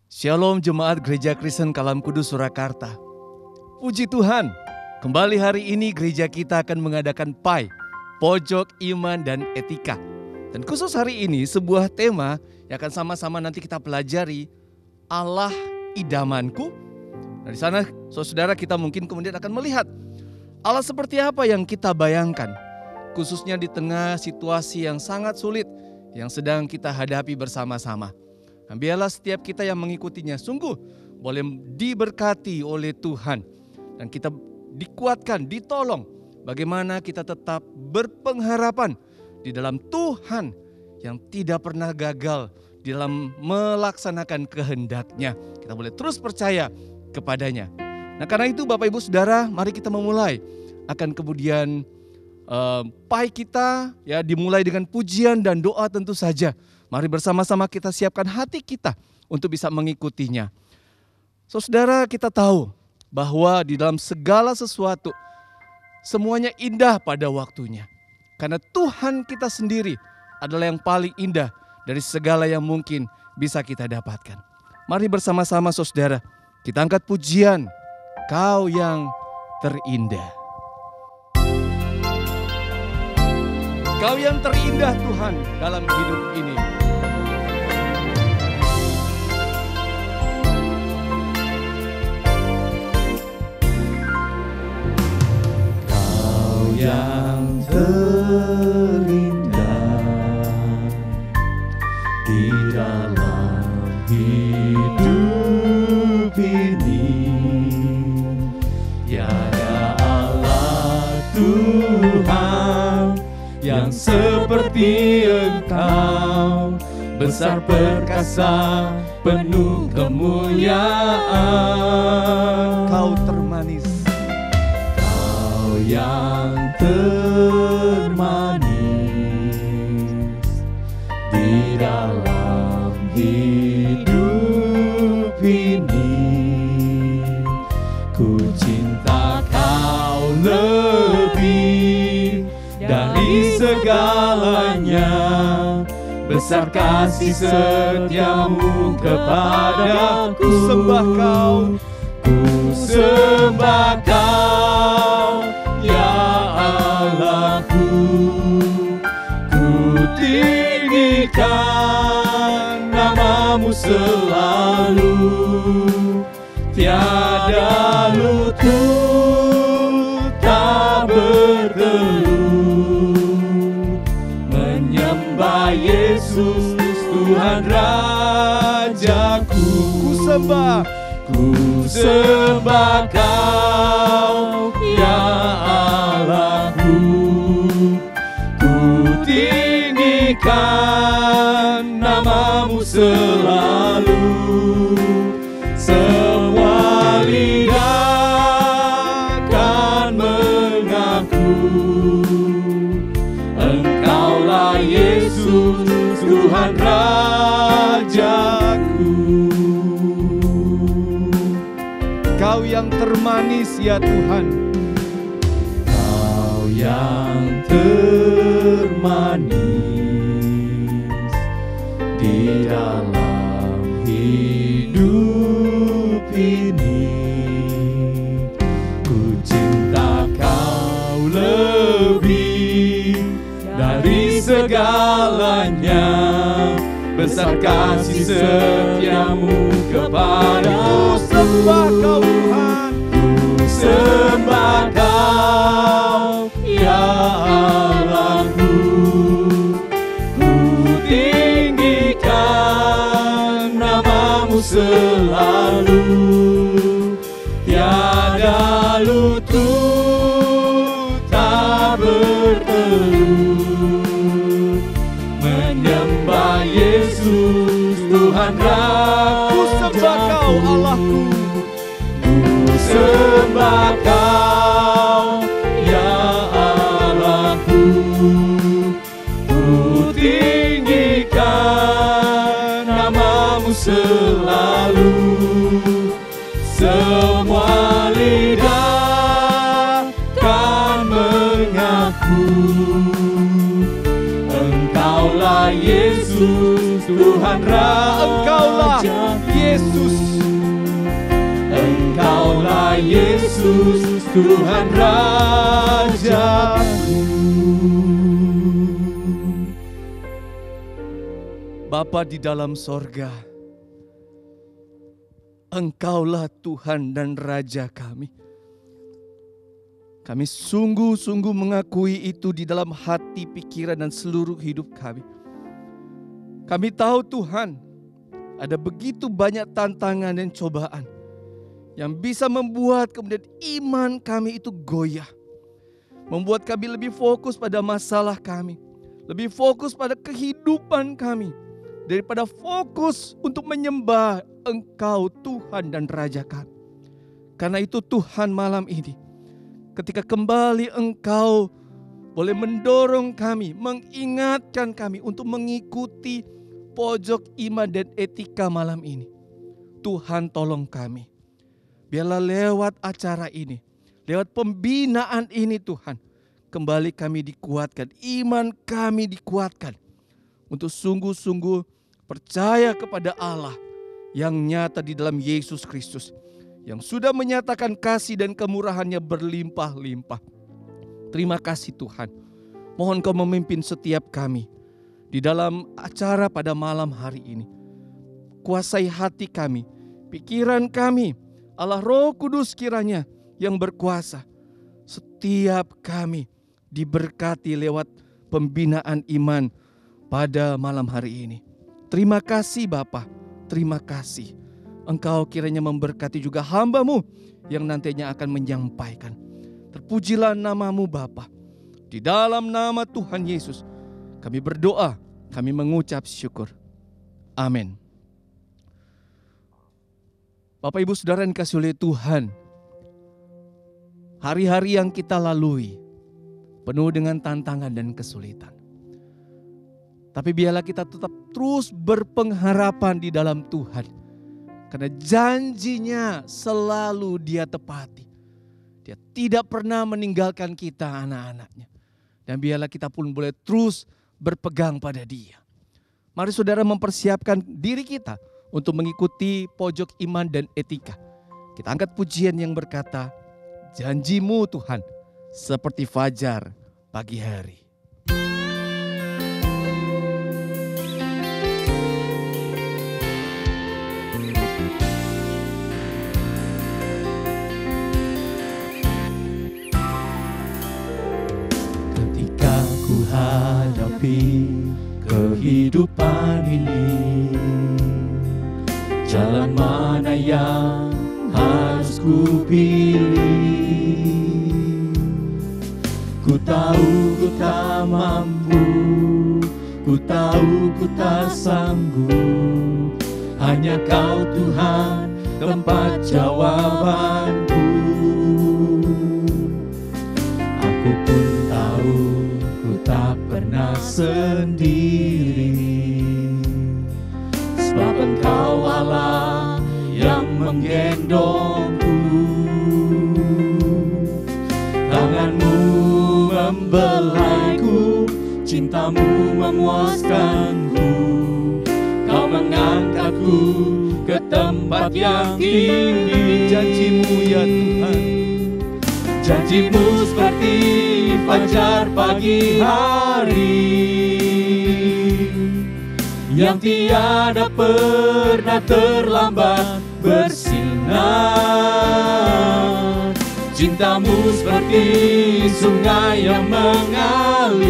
Shalom Jemaat Gereja Kristen Kalam Kudus Surakarta. Puji Tuhan, kembali hari ini gereja kita akan mengadakan PAI, Pojok Iman dan Etika. Dan khusus hari ini sebuah tema yang akan sama-sama nanti kita pelajari, Allah idamanku. Dari sana saudara kita mungkin kemudian akan melihat Allah seperti apa yang kita bayangkan, khususnya di tengah situasi yang sangat sulit yang sedang kita hadapi bersama-sama. Dan biarlah setiap kita yang mengikutinya sungguh boleh diberkati oleh Tuhan. Dan kita dikuatkan, ditolong bagaimana kita tetap berpengharapan di dalam Tuhan yang tidak pernah gagal di dalam melaksanakan kehendak-Nya. Kita boleh terus percaya kepadanya. Nah, karena itu Bapak Ibu Saudara, mari kita memulai akan kemudian PAI kita ya dimulai dengan pujian dan doa tentu saja. Mari bersama-sama kita siapkan hati kita untuk bisa mengikutinya. Saudara, kita tahu bahwa di dalam segala sesuatu semuanya indah pada waktunya. Karena Tuhan kita sendiri adalah yang paling indah dari segala yang mungkin bisa kita dapatkan. Mari bersama-sama saudara, kita angkat pujian, Kau yang terindah. Kau yang terindah Tuhan dalam hidup ini. Kau yang terindah di dalam hidup ini. Tiada Allah Tuhan yang seperti Engkau, besar perkasa, penuh kemuliaan. Kau termanis, Kau yang termanis di dalam hidup ini. Ku cinta Kau lebih dari segalanya, besar kasih setiamu kepadaku. ku sembah Kau, ku sembah Kau, ya Allahku. Ku tinggikan namamu selalu, tiada lutut tak bertelut menyembah Yesus Tuhan Rajaku. Ku sembah Kau, ya Allahku. Ku tinggikan namamu selalu, semua lidah akan mengaku Engkaulah Yesus Tuhan Rajaku. Kau yang termanis ya Tuhan. Kau yang termanis di dalam hidup ini. Ku cinta Kau lebih dari segalanya, besar kasih setiamu kepadaku. Sembah Kau Tuhan, Ku sembah Kau, ya Allahku. Ku tinggikan namamu selalu, tiada lutut tak bertelut menyembah Yesus Tuhan Rajaku. ku sembah Kau Allahku. Ku sembah Kau, ya Allahku. Ku tinggikan namamu selalu, semua lidah kan mengaku Engkaulah Yesus Tuhan Raja. Engkaulah Yesus Kudus, Tuhan Rajaku. Bapa di dalam sorga, Engkaulah Tuhan dan Raja kami. Kami sungguh-sungguh mengakui itu di dalam hati, pikiran, dan seluruh hidup kami. Kami tahu Tuhan, ada begitu banyak tantangan dan cobaan yang bisa membuat kemudian iman kami itu goyah. Membuat kami lebih fokus pada masalah kami, lebih fokus pada kehidupan kami, daripada fokus untuk menyembah Engkau Tuhan dan Raja kami. Karena itu Tuhan, malam ini ketika kembali Engkau boleh mendorong kami, mengingatkan kami untuk mengikuti pojok iman dan etika malam ini. Tuhan tolong kami. Biarlah lewat acara ini, lewat pembinaan ini Tuhan, kembali kami dikuatkan, iman kami dikuatkan untuk sungguh-sungguh percaya kepada Allah yang nyata di dalam Yesus Kristus, yang sudah menyatakan kasih dan kemurahannya berlimpah-limpah. Terima kasih Tuhan. Mohon Kau memimpin setiap kami di dalam acara pada malam hari ini. Kuasai hati kami, pikiran kami. Allah Roh Kudus kiranya yang berkuasa. Setiap kami diberkati lewat pembinaan iman pada malam hari ini. Terima kasih Bapa, terima kasih. Engkau kiranya memberkati juga hamba-Mu yang nantinya akan menyampaikan. Terpujilah nama-Mu Bapa. Di dalam nama Tuhan Yesus kami berdoa, kami mengucap syukur. Amin. Bapak Ibu Saudara yang dikasihi oleh Tuhan, hari-hari yang kita lalui penuh dengan tantangan dan kesulitan. Tapi biarlah kita tetap terus berpengharapan di dalam Tuhan. Karena janjinya selalu Dia tepati. Dia tidak pernah meninggalkan kita anak-anaknya. Dan biarlah kita pun boleh terus berpegang pada Dia. Mari saudara mempersiapkan diri kita untuk mengikuti pojok iman dan etika. Kita angkat pujian yang berkata, janji-Mu Tuhan seperti fajar pagi hari. Ketika ku hadapi kehidupan ini, jalan mana yang harus ku pilih? Ku tahu ku tak mampu, ku tahu ku tak sanggup. Hanya Kau Tuhan tempat jawabanku. Aku pun tahu ku tak pernah sendiri, sebab Engkau Allah yang menggendongku. Tangan-Mu membelaiku, cinta-Mu memuaskanku. Kau mengangkatku ke tempat yang tinggi. Janji-Mu ya Tuhan, janji-Mu seperti fajar pagi hari, yang tiada pernah terlambat bersinar. Cinta-Mu seperti sungai yang mengalir,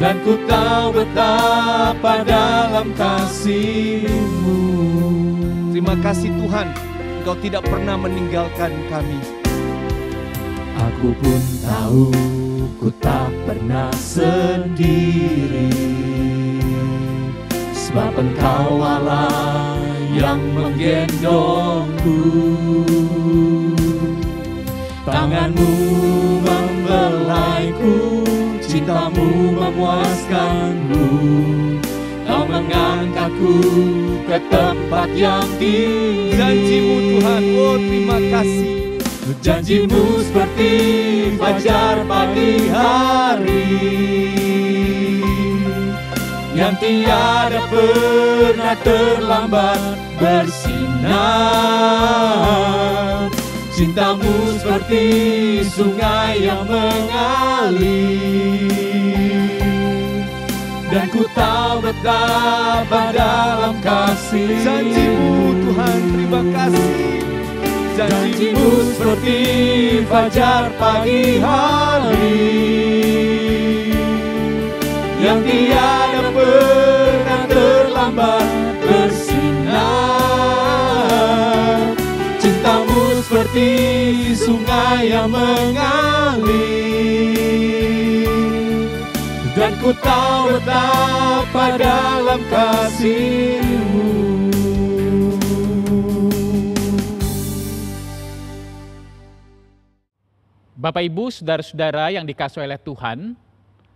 dan ku tahu betapa dalam kasih-Mu. terima kasih Tuhan, Engkau tidak pernah meninggalkan kami. Aku pun tahu ku tak pernah sendiri, sebab Engkau Allah yang menggendongku. Tangan-Mu membelaiku, cinta-Mu memuaskanku. Kau mengangkatku ke tempat yang tinggi. Janji-Mu Tuhan, oh terima kasih. Janji-Mu seperti fajar pagi hari, yang tiada pernah terlambat bersinar. bersinar. Cintamu seperti sungai yang mengalir, dan ku tahu betapa dalam kasih. Janjimu Tuhan, terima kasih. Janjimu seperti fajar pagi hari, yang tiada pernah terlambat bersinar. Cintamu seperti sungai yang mengalir, dan ku tahu betapa dalam kasih-Mu. Bapak Ibu, saudara-saudara yang dikasihi oleh Tuhan,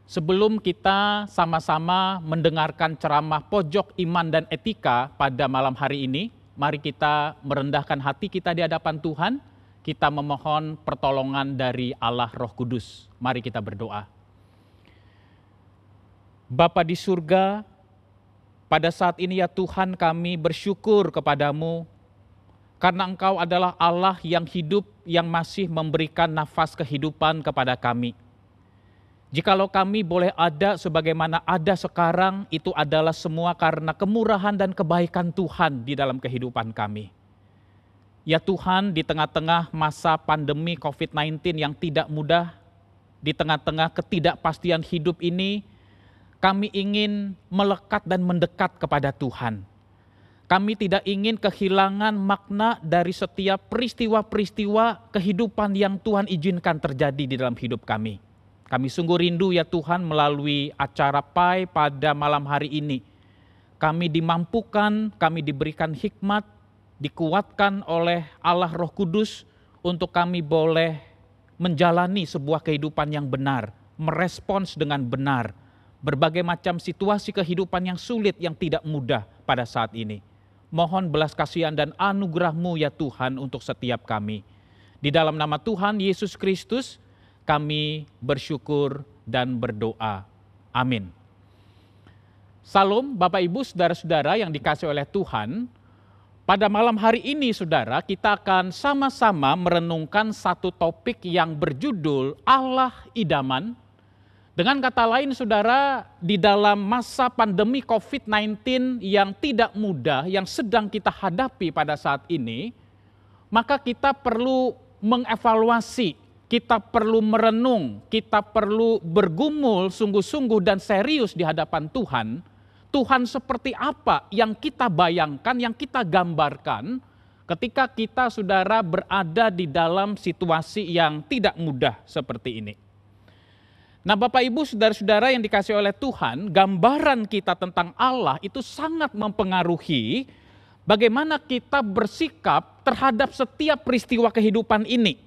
sebelum kita sama-sama mendengarkan ceramah pojok iman dan etika pada malam hari ini, mari kita merendahkan hati kita di hadapan Tuhan, kita memohon pertolongan dari Allah Roh Kudus. Mari kita berdoa. Bapa di surga, pada saat ini ya Tuhan kami bersyukur kepadamu, karena Engkau adalah Allah yang hidup, yang masih memberikan nafas kehidupan kepada kami. Jikalau kami boleh ada sebagaimana ada sekarang, itu adalah semua karena kemurahan dan kebaikan Tuhan di dalam kehidupan kami. Ya Tuhan, di tengah-tengah masa pandemi COVID-19 yang tidak mudah, di tengah-tengah ketidakpastian hidup ini, kami ingin melekat dan mendekat kepada Tuhan. Kami tidak ingin kehilangan makna dari setiap peristiwa-peristiwa kehidupan yang Tuhan izinkan terjadi di dalam hidup kami. Kami sungguh rindu ya Tuhan melalui acara PAI pada malam hari ini. Kami dimampukan, kami diberikan hikmat, dikuatkan oleh Allah Roh Kudus untuk kami boleh menjalani sebuah kehidupan yang benar, merespons dengan benar, berbagai macam situasi kehidupan yang sulit, yang tidak mudah pada saat ini. Mohon belas kasihan dan anugerah-Mu ya Tuhan untuk setiap kami. Di dalam nama Tuhan Yesus Kristus, kami bersyukur dan berdoa. Amin. Salam Bapak Ibu saudara-saudara yang dikasihi oleh Tuhan. Pada malam hari ini saudara, kita akan sama-sama merenungkan satu topik yang berjudul Allah Idaman. Dengan kata lain saudara, di dalam masa pandemi COVID-19 yang tidak mudah, yang sedang kita hadapi pada saat ini, maka kita perlu mengevaluasi, kita perlu merenung, kita perlu bergumul sungguh-sungguh dan serius di hadapan Tuhan. Tuhan seperti apa yang kita bayangkan, yang kita gambarkan ketika kita saudara berada di dalam situasi yang tidak mudah seperti ini. Nah Bapak Ibu saudara-saudara yang dikasihi oleh Tuhan, gambaran kita tentang Allah itu sangat mempengaruhi bagaimana kita bersikap terhadap setiap peristiwa kehidupan ini.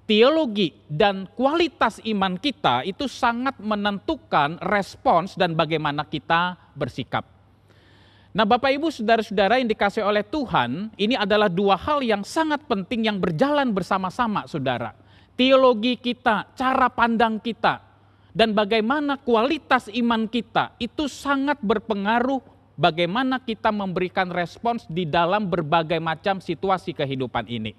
Teologi dan kualitas iman kita itu sangat menentukan respons dan bagaimana kita bersikap. Nah Bapak Ibu saudara-saudara yang dikasihi oleh Tuhan, ini adalah dua hal yang sangat penting yang berjalan bersama-sama saudara. Teologi kita, cara pandang kita, dan bagaimana kualitas iman kita itu sangat berpengaruh bagaimana kita memberikan respons di dalam berbagai macam situasi kehidupan ini.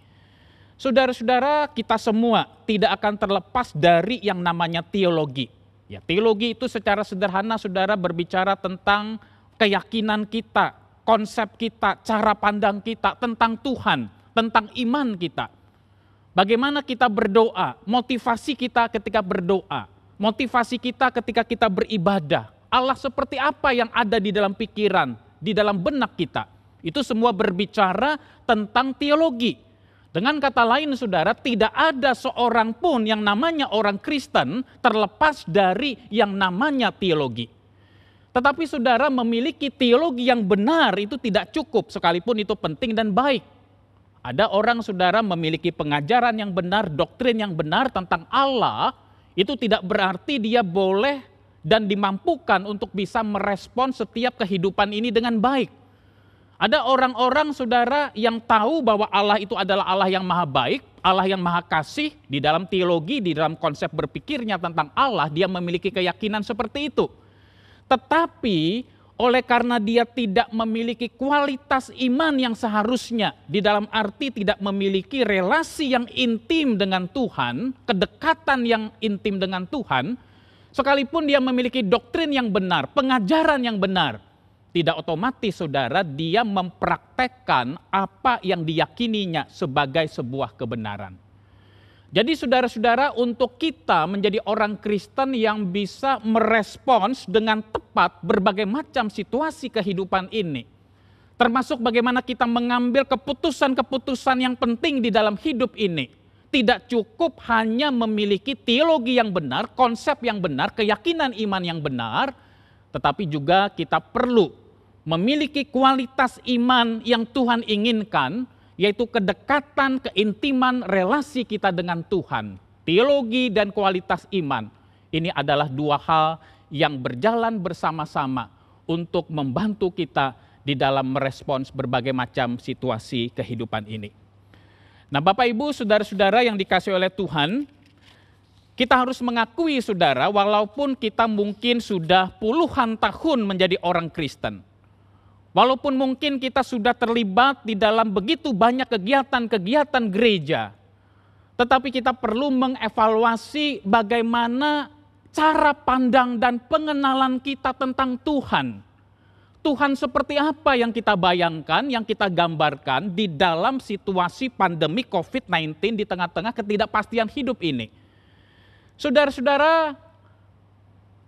Saudara-saudara, kita semua tidak akan terlepas dari yang namanya teologi. Ya, teologi itu secara sederhana saudara berbicara tentang keyakinan kita, konsep kita, cara pandang kita tentang Tuhan, tentang iman kita. Bagaimana kita berdoa, motivasi kita ketika berdoa. Motivasi kita ketika kita beribadah, Allah seperti apa yang ada di dalam pikiran, di dalam benak kita. Itu semua berbicara tentang teologi. Dengan kata lain saudara, tidak ada seorang pun yang namanya orang Kristen terlepas dari yang namanya teologi. Tetapi saudara, memiliki teologi yang benar itu tidak cukup sekalipun itu penting dan baik. Ada orang saudara memiliki pengajaran yang benar, doktrin yang benar tentang Allah, itu tidak berarti dia boleh dan dimampukan untuk bisa merespon setiap kehidupan ini dengan baik. Ada orang-orang saudara yang tahu bahwa Allah itu adalah Allah yang maha baik, Allah yang maha kasih. Di dalam teologi, di dalam konsep berpikirnya tentang Allah, dia memiliki keyakinan seperti itu. Tetapi oleh karena dia tidak memiliki kualitas iman yang seharusnya, di dalam arti tidak memiliki relasi yang intim dengan Tuhan, kedekatan yang intim dengan Tuhan, sekalipun dia memiliki doktrin yang benar, pengajaran yang benar, tidak otomatis saudara dia mempraktekkan apa yang diyakininya sebagai sebuah kebenaran. Jadi saudara-saudara, untuk kita menjadi orang Kristen yang bisa merespons dengan tepat berbagai macam situasi kehidupan ini, termasuk bagaimana kita mengambil keputusan-keputusan yang penting di dalam hidup ini, tidak cukup hanya memiliki teologi yang benar, konsep yang benar, keyakinan iman yang benar, tetapi juga kita perlu memiliki kualitas iman yang Tuhan inginkan, yaitu kedekatan, keintiman, relasi kita dengan Tuhan. Teologi dan kualitas iman, ini adalah dua hal yang berjalan bersama-sama untuk membantu kita di dalam merespons berbagai macam situasi kehidupan ini. Nah, Bapak Ibu, saudara-saudara yang dikasihi oleh Tuhan, kita harus mengakui saudara, walaupun kita mungkin sudah puluhan tahun menjadi orang Kristen, walaupun mungkin kita sudah terlibat di dalam begitu banyak kegiatan-kegiatan gereja, tetapi kita perlu mengevaluasi bagaimana cara pandang dan pengenalan kita tentang Tuhan. Tuhan seperti apa yang kita bayangkan, yang kita gambarkan di dalam situasi pandemi COVID-19 di tengah-tengah ketidakpastian hidup ini. Saudara-saudara,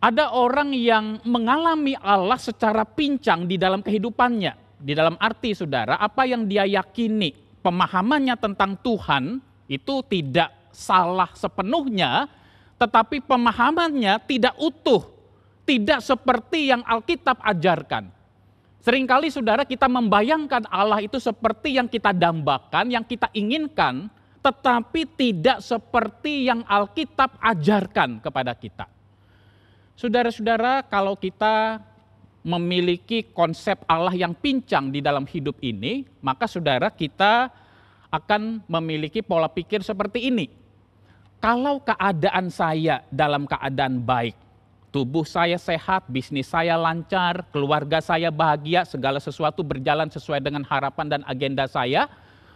ada orang yang mengalami Allah secara pincang di dalam kehidupannya. Di dalam arti saudara, apa yang dia yakini, pemahamannya tentang Tuhan itu tidak salah sepenuhnya, tetapi pemahamannya tidak utuh, tidak seperti yang Alkitab ajarkan. Seringkali saudara kita membayangkan Allah itu seperti yang kita dambakan, yang kita inginkan, tetapi tidak seperti yang Alkitab ajarkan kepada kita. Saudara-saudara, kalau kita memiliki konsep Allah yang pincang di dalam hidup ini, maka saudara kita akan memiliki pola pikir seperti ini. Kalau keadaan saya dalam keadaan baik, tubuh saya sehat, bisnis saya lancar, keluarga saya bahagia, segala sesuatu berjalan sesuai dengan harapan dan agenda saya,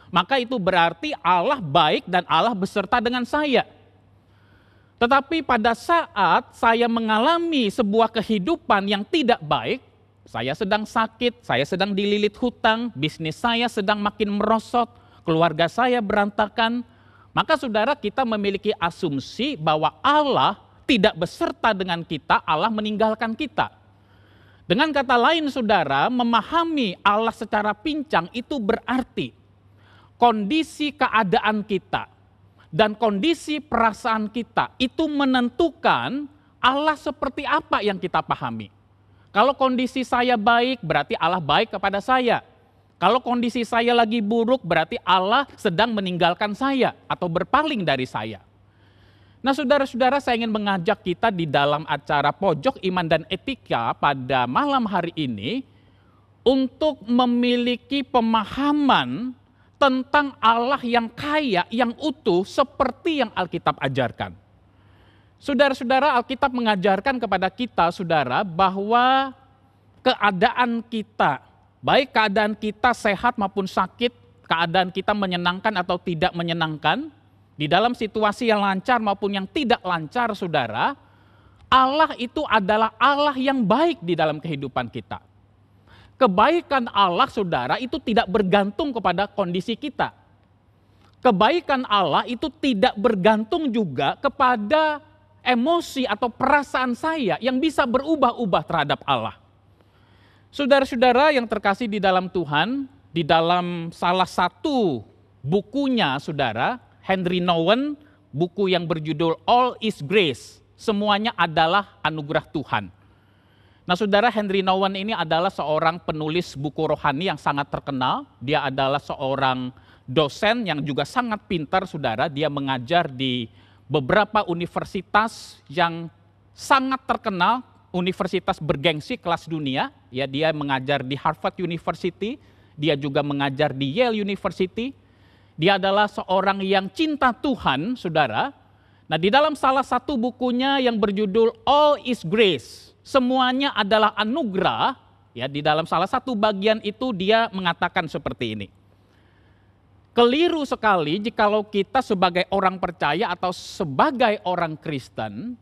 maka itu berarti Allah baik dan Allah beserta dengan saya. Tetapi pada saat saya mengalami sebuah kehidupan yang tidak baik, saya sedang sakit, saya sedang dililit hutang, bisnis saya sedang makin merosot, keluarga saya berantakan, maka saudara kita memiliki asumsi bahwa Allah tidak beserta dengan kita, Allah meninggalkan kita. Dengan kata lain saudara, memahami Allah secara pincang itu berarti kondisi keadaan kita dan kondisi perasaan kita itu menentukan Allah seperti apa yang kita pahami. Kalau kondisi saya baik, berarti Allah baik kepada saya. Kalau kondisi saya lagi buruk, berarti Allah sedang meninggalkan saya atau berpaling dari saya. Nah saudara-saudara, saya ingin mengajak kita di dalam acara Pojok Iman dan Etika pada malam hari ini untuk memiliki pemahaman tentang Allah yang kaya, yang utuh seperti yang Alkitab ajarkan. Saudara-saudara, Alkitab mengajarkan kepada kita, saudara, bahwa keadaan kita, baik keadaan kita sehat maupun sakit, keadaan kita menyenangkan atau tidak menyenangkan, di dalam situasi yang lancar maupun yang tidak lancar, saudara, Allah itu adalah Allah yang baik di dalam kehidupan kita. Kebaikan Allah, saudara, itu tidak bergantung kepada kondisi kita. Kebaikan Allah itu tidak bergantung juga kepada emosi atau perasaan saya yang bisa berubah-ubah terhadap Allah. Saudara-saudara yang terkasih di dalam Tuhan, di dalam salah satu bukunya, saudara, Henry Nouwen, buku yang berjudul All is Grace, semuanya adalah anugerah Tuhan. Nah saudara, Henry Nouwen ini adalah seorang penulis buku rohani yang sangat terkenal. Dia adalah seorang dosen yang juga sangat pintar, saudara. Dia mengajar di beberapa universitas yang sangat terkenal, universitas bergengsi kelas dunia. Ya, dia mengajar di Harvard University, dia juga mengajar di Yale University. Dia adalah seorang yang cinta Tuhan, saudara. Nah di dalam salah satu bukunya yang berjudul All is Grace, semuanya adalah anugerah, Ya, di dalam salah satu bagian itu dia mengatakan seperti ini. Keliru sekali jikalau kita sebagai orang percaya atau sebagai orang Kristen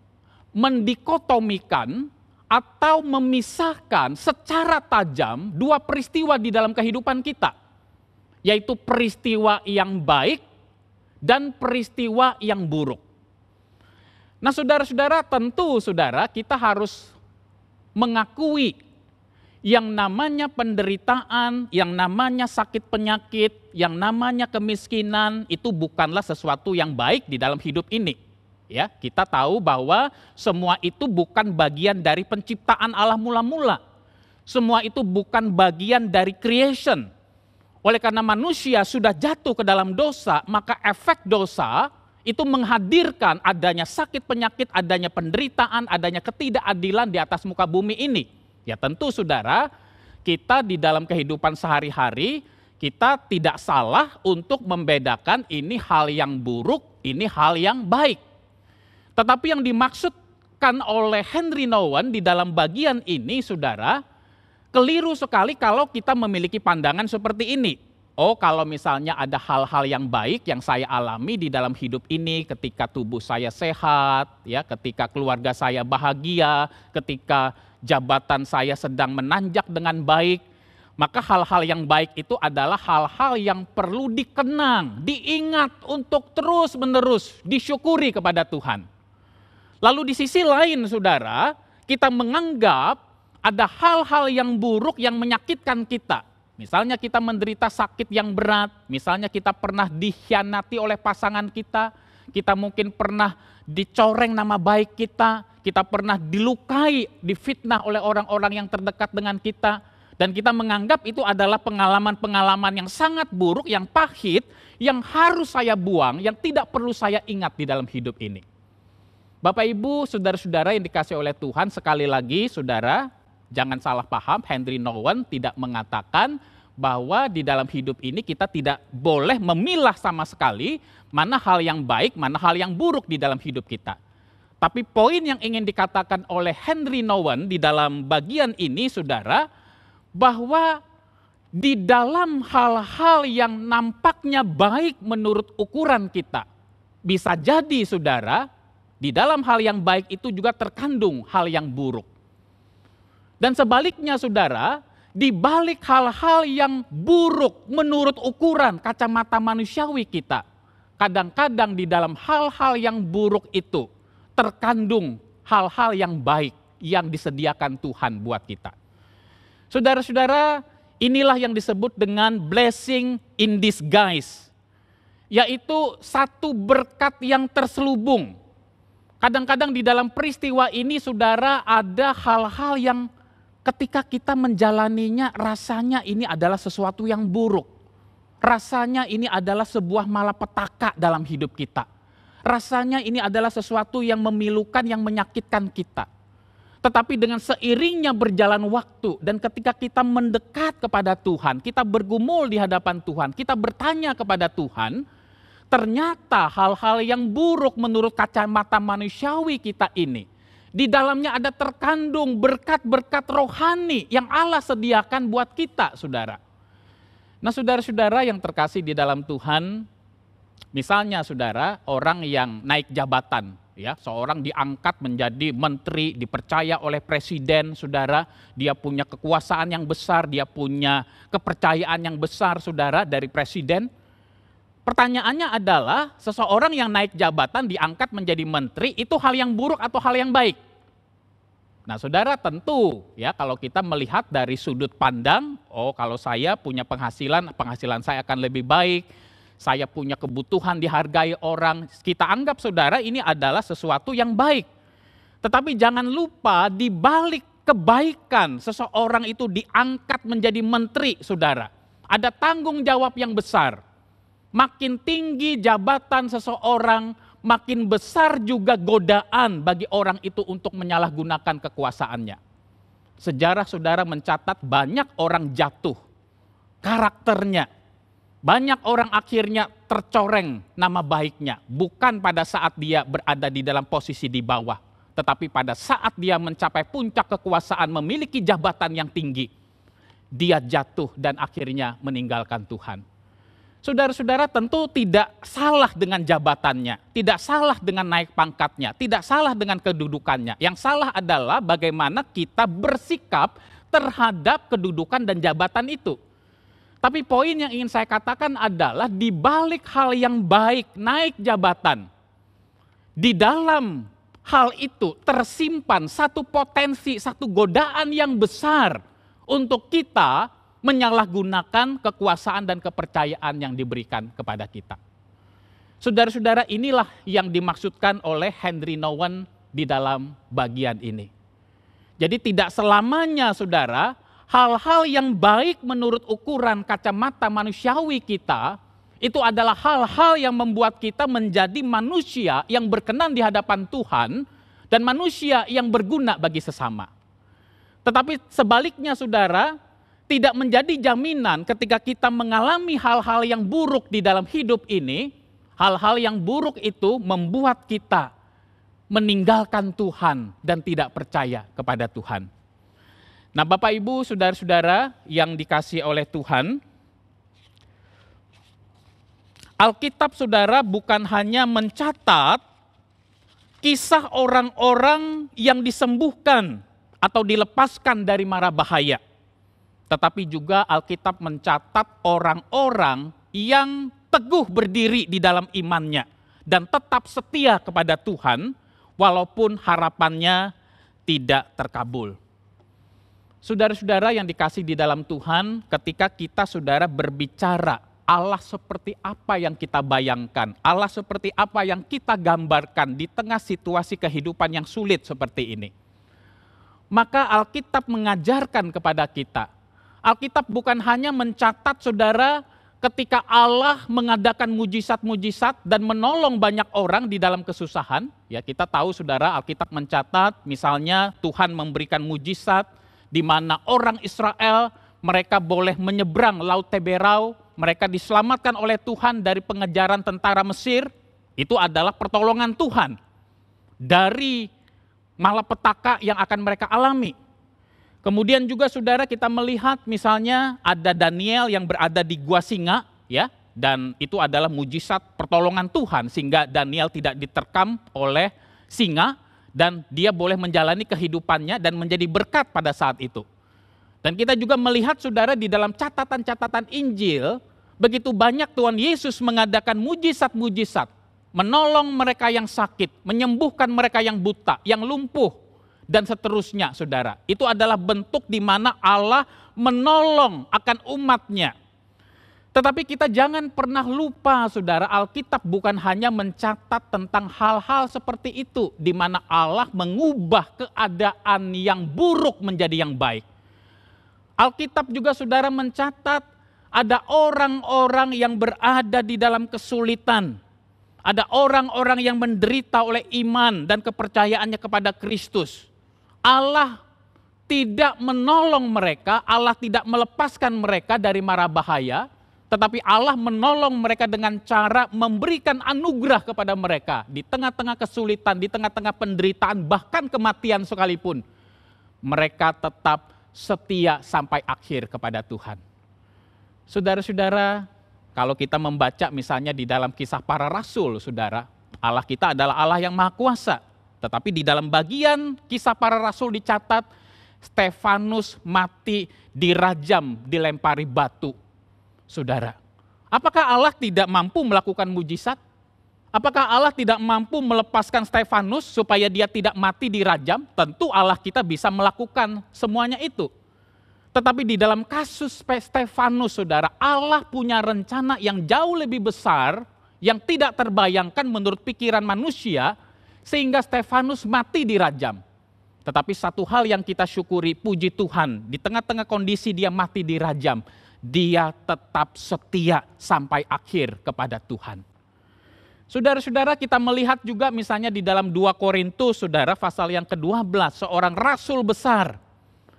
mendikotomikan atau memisahkan secara tajam dua peristiwa di dalam kehidupan kita, yaitu peristiwa yang baik dan peristiwa yang buruk. Nah, saudara-saudara, tentu saudara kita harus mengakui yang namanya penderitaan, yang namanya sakit penyakit, yang namanya kemiskinan itu bukanlah sesuatu yang baik di dalam hidup ini. Ya, kita tahu bahwa semua itu bukan bagian dari penciptaan Allah mula-mula. Semua itu bukan bagian dari creation. Oleh karena manusia sudah jatuh ke dalam dosa, maka efek dosa itu menghadirkan adanya sakit penyakit, adanya penderitaan, adanya ketidakadilan di atas muka bumi ini. Ya tentu saudara, kita di dalam kehidupan sehari-hari, kita tidak salah untuk membedakan ini hal yang buruk, ini hal yang baik. Tetapi yang dimaksudkan oleh Henry Nouwen di dalam bagian ini saudara, keliru sekali kalau kita memiliki pandangan seperti ini. Oh, kalau misalnya ada hal-hal yang baik yang saya alami di dalam hidup ini, ketika tubuh saya sehat, ya, ketika keluarga saya bahagia, ketika jabatan saya sedang menanjak dengan baik, maka hal-hal yang baik itu adalah hal-hal yang perlu dikenang, diingat untuk terus-menerus disyukuri kepada Tuhan. Lalu di sisi lain, saudara, kita menganggap ada hal-hal yang buruk yang menyakitkan kita. Misalnya kita menderita sakit yang berat, misalnya kita pernah dikhianati oleh pasangan kita mungkin pernah dicoreng nama baik kita pernah dilukai, difitnah oleh orang-orang yang terdekat dengan kita, dan kita menganggap itu adalah pengalaman-pengalaman yang sangat buruk, yang pahit, yang harus saya buang, yang tidak perlu saya ingat di dalam hidup ini. Bapak Ibu, saudara-saudara yang dikasihi oleh Tuhan, sekali lagi saudara, jangan salah paham, Henry Nouwen tidak mengatakan bahwa di dalam hidup ini kita tidak boleh memilah sama sekali mana hal yang baik, mana hal yang buruk di dalam hidup kita. Tapi poin yang ingin dikatakan oleh Henry Nouwen di dalam bagian ini saudara, bahwa di dalam hal-hal yang nampaknya baik menurut ukuran kita, bisa jadi saudara, di dalam hal yang baik itu juga terkandung hal yang buruk. Dan sebaliknya saudara, di balik hal-hal yang buruk menurut ukuran kacamata manusiawi kita, kadang-kadang di dalam hal-hal yang buruk itu terkandung hal-hal yang baik yang disediakan Tuhan buat kita. Saudara-saudara, inilah yang disebut dengan blessing in disguise, yaitu satu berkat yang terselubung. Kadang-kadang di dalam peristiwa ini saudara ada hal-hal yang ketika kita menjalaninya rasanya ini adalah sesuatu yang buruk. Rasanya ini adalah sebuah malapetaka dalam hidup kita. Rasanya ini adalah sesuatu yang memilukan, yang menyakitkan kita. Tetapi dengan seiringnya berjalan waktu dan ketika kita mendekat kepada Tuhan, kita bergumul di hadapan Tuhan, kita bertanya kepada Tuhan, ternyata hal-hal yang buruk menurut kacamata manusiawi kita ini, di dalamnya ada terkandung berkat-berkat rohani yang Allah sediakan buat kita, saudara. Nah, saudara-saudara yang terkasih di dalam Tuhan, misalnya saudara, orang yang naik jabatan, ya, seorang diangkat menjadi menteri, dipercaya oleh presiden, saudara, dia punya kekuasaan yang besar, dia punya kepercayaan yang besar, saudara, dari presiden. Pertanyaannya adalah, seseorang yang naik jabatan diangkat menjadi menteri, itu hal yang buruk atau hal yang baik? Nah saudara, tentu ya kalau kita melihat dari sudut pandang, oh kalau saya punya penghasilan saya akan lebih baik, saya punya kebutuhan dihargai orang, kita anggap saudara ini adalah sesuatu yang baik. Tetapi jangan lupa di balik kebaikan seseorang itu diangkat menjadi menteri, saudara, ada tanggung jawab yang besar. Makin tinggi jabatan seseorang, makin besar juga godaan bagi orang itu untuk menyalahgunakan kekuasaannya. Sejarah saudara mencatat banyak orang jatuh karakternya. Banyak orang akhirnya tercoreng nama baiknya. Bukan pada saat dia berada di dalam posisi di bawah. Tetapi pada saat dia mencapai puncak kekuasaan, memiliki jabatan yang tinggi. dia jatuh dan akhirnya meninggalkan Tuhan. Saudara-saudara, tentu tidak salah dengan jabatannya, tidak salah dengan naik pangkatnya, tidak salah dengan kedudukannya. Yang salah adalah bagaimana kita bersikap terhadap kedudukan dan jabatan itu. Tapi poin yang ingin saya katakan adalah di balik hal yang baik, naik jabatan, di dalam hal itu tersimpan satu potensi, satu godaan yang besar untuk kita menyalahgunakan kekuasaan dan kepercayaan yang diberikan kepada kita. Saudara-saudara, inilah yang dimaksudkan oleh Henry Nouwen di dalam bagian ini. Jadi tidak selamanya, saudara, hal-hal yang baik menurut ukuran kacamata manusiawi kita, itu adalah hal-hal yang membuat kita menjadi manusia yang berkenan di hadapan Tuhan dan manusia yang berguna bagi sesama. Tetapi sebaliknya, saudara, tidak menjadi jaminan ketika kita mengalami hal-hal yang buruk di dalam hidup ini, hal-hal yang buruk itu membuat kita meninggalkan Tuhan dan tidak percaya kepada Tuhan. Nah, Bapak Ibu, saudara-saudara yang dikasihi oleh Tuhan, Alkitab, saudara, bukan hanya mencatat kisah orang-orang yang disembuhkan atau dilepaskan dari mara bahaya, tetapi juga Alkitab mencatat orang-orang yang teguh berdiri di dalam imannya dan tetap setia kepada Tuhan walaupun harapannya tidak terkabul. Saudara-saudara yang dikasihi di dalam Tuhan, ketika kita, saudara, berbicara Allah seperti apa yang kita bayangkan, Allah seperti apa yang kita gambarkan di tengah situasi kehidupan yang sulit seperti ini, maka Alkitab mengajarkan kepada kita. Alkitab bukan hanya mencatat, saudara, ketika Allah mengadakan mujizat-mujizat dan menolong banyak orang di dalam kesusahan. Ya, kita tahu, saudara, Alkitab mencatat misalnya Tuhan memberikan mujizat di mana orang Israel mereka boleh menyeberang Laut Teberau, mereka diselamatkan oleh Tuhan dari pengejaran tentara Mesir. Itu adalah pertolongan Tuhan dari malapetaka yang akan mereka alami. Kemudian juga, saudara, kita melihat misalnya ada Daniel yang berada di gua singa, ya, dan itu adalah mujizat pertolongan Tuhan sehingga Daniel tidak diterkam oleh singa dan dia boleh menjalani kehidupannya dan menjadi berkat pada saat itu. Dan kita juga melihat, saudara, di dalam catatan-catatan Injil, begitu banyak Tuhan Yesus mengadakan mujizat-mujizat, menolong mereka yang sakit, menyembuhkan mereka yang buta, yang lumpuh, dan seterusnya, saudara. Itu adalah bentuk di mana Allah menolong akan umatnya. Tetapi kita jangan pernah lupa, saudara, Alkitab bukan hanya mencatat tentang hal-hal seperti itu, di mana Allah mengubah keadaan yang buruk menjadi yang baik. Alkitab juga, saudara, mencatat ada orang-orang yang berada di dalam kesulitan. Ada orang-orang yang menderita oleh iman dan kepercayaannya kepada Kristus. Allah tidak menolong mereka, Allah tidak melepaskan mereka dari mara bahaya, tetapi Allah menolong mereka dengan cara memberikan anugerah kepada mereka di tengah-tengah kesulitan, di tengah-tengah penderitaan, bahkan kematian sekalipun. Mereka tetap setia sampai akhir kepada Tuhan. Saudara-saudara, kalau kita membaca misalnya di dalam Kisah Para Rasul, saudara, Allah kita adalah Allah yang Maha Kuasa. Tetapi di dalam bagian Kisah Para Rasul dicatat, Stefanus mati dirajam, dilempari batu. Saudara, apakah Allah tidak mampu melakukan mujizat? Apakah Allah tidak mampu melepaskan Stefanus supaya dia tidak mati dirajam? Tentu Allah kita bisa melakukan semuanya itu. Tetapi di dalam kasus Stefanus, saudara, Allah punya rencana yang jauh lebih besar, yang tidak terbayangkan menurut pikiran manusia, sehingga Stefanus mati dirajam. Tetapi satu hal yang kita syukuri, puji Tuhan, di tengah-tengah kondisi dia mati dirajam, dia tetap setia sampai akhir kepada Tuhan. Saudara-saudara, kita melihat juga misalnya di dalam 2 Korintus, saudara, pasal yang ke-12, seorang rasul besar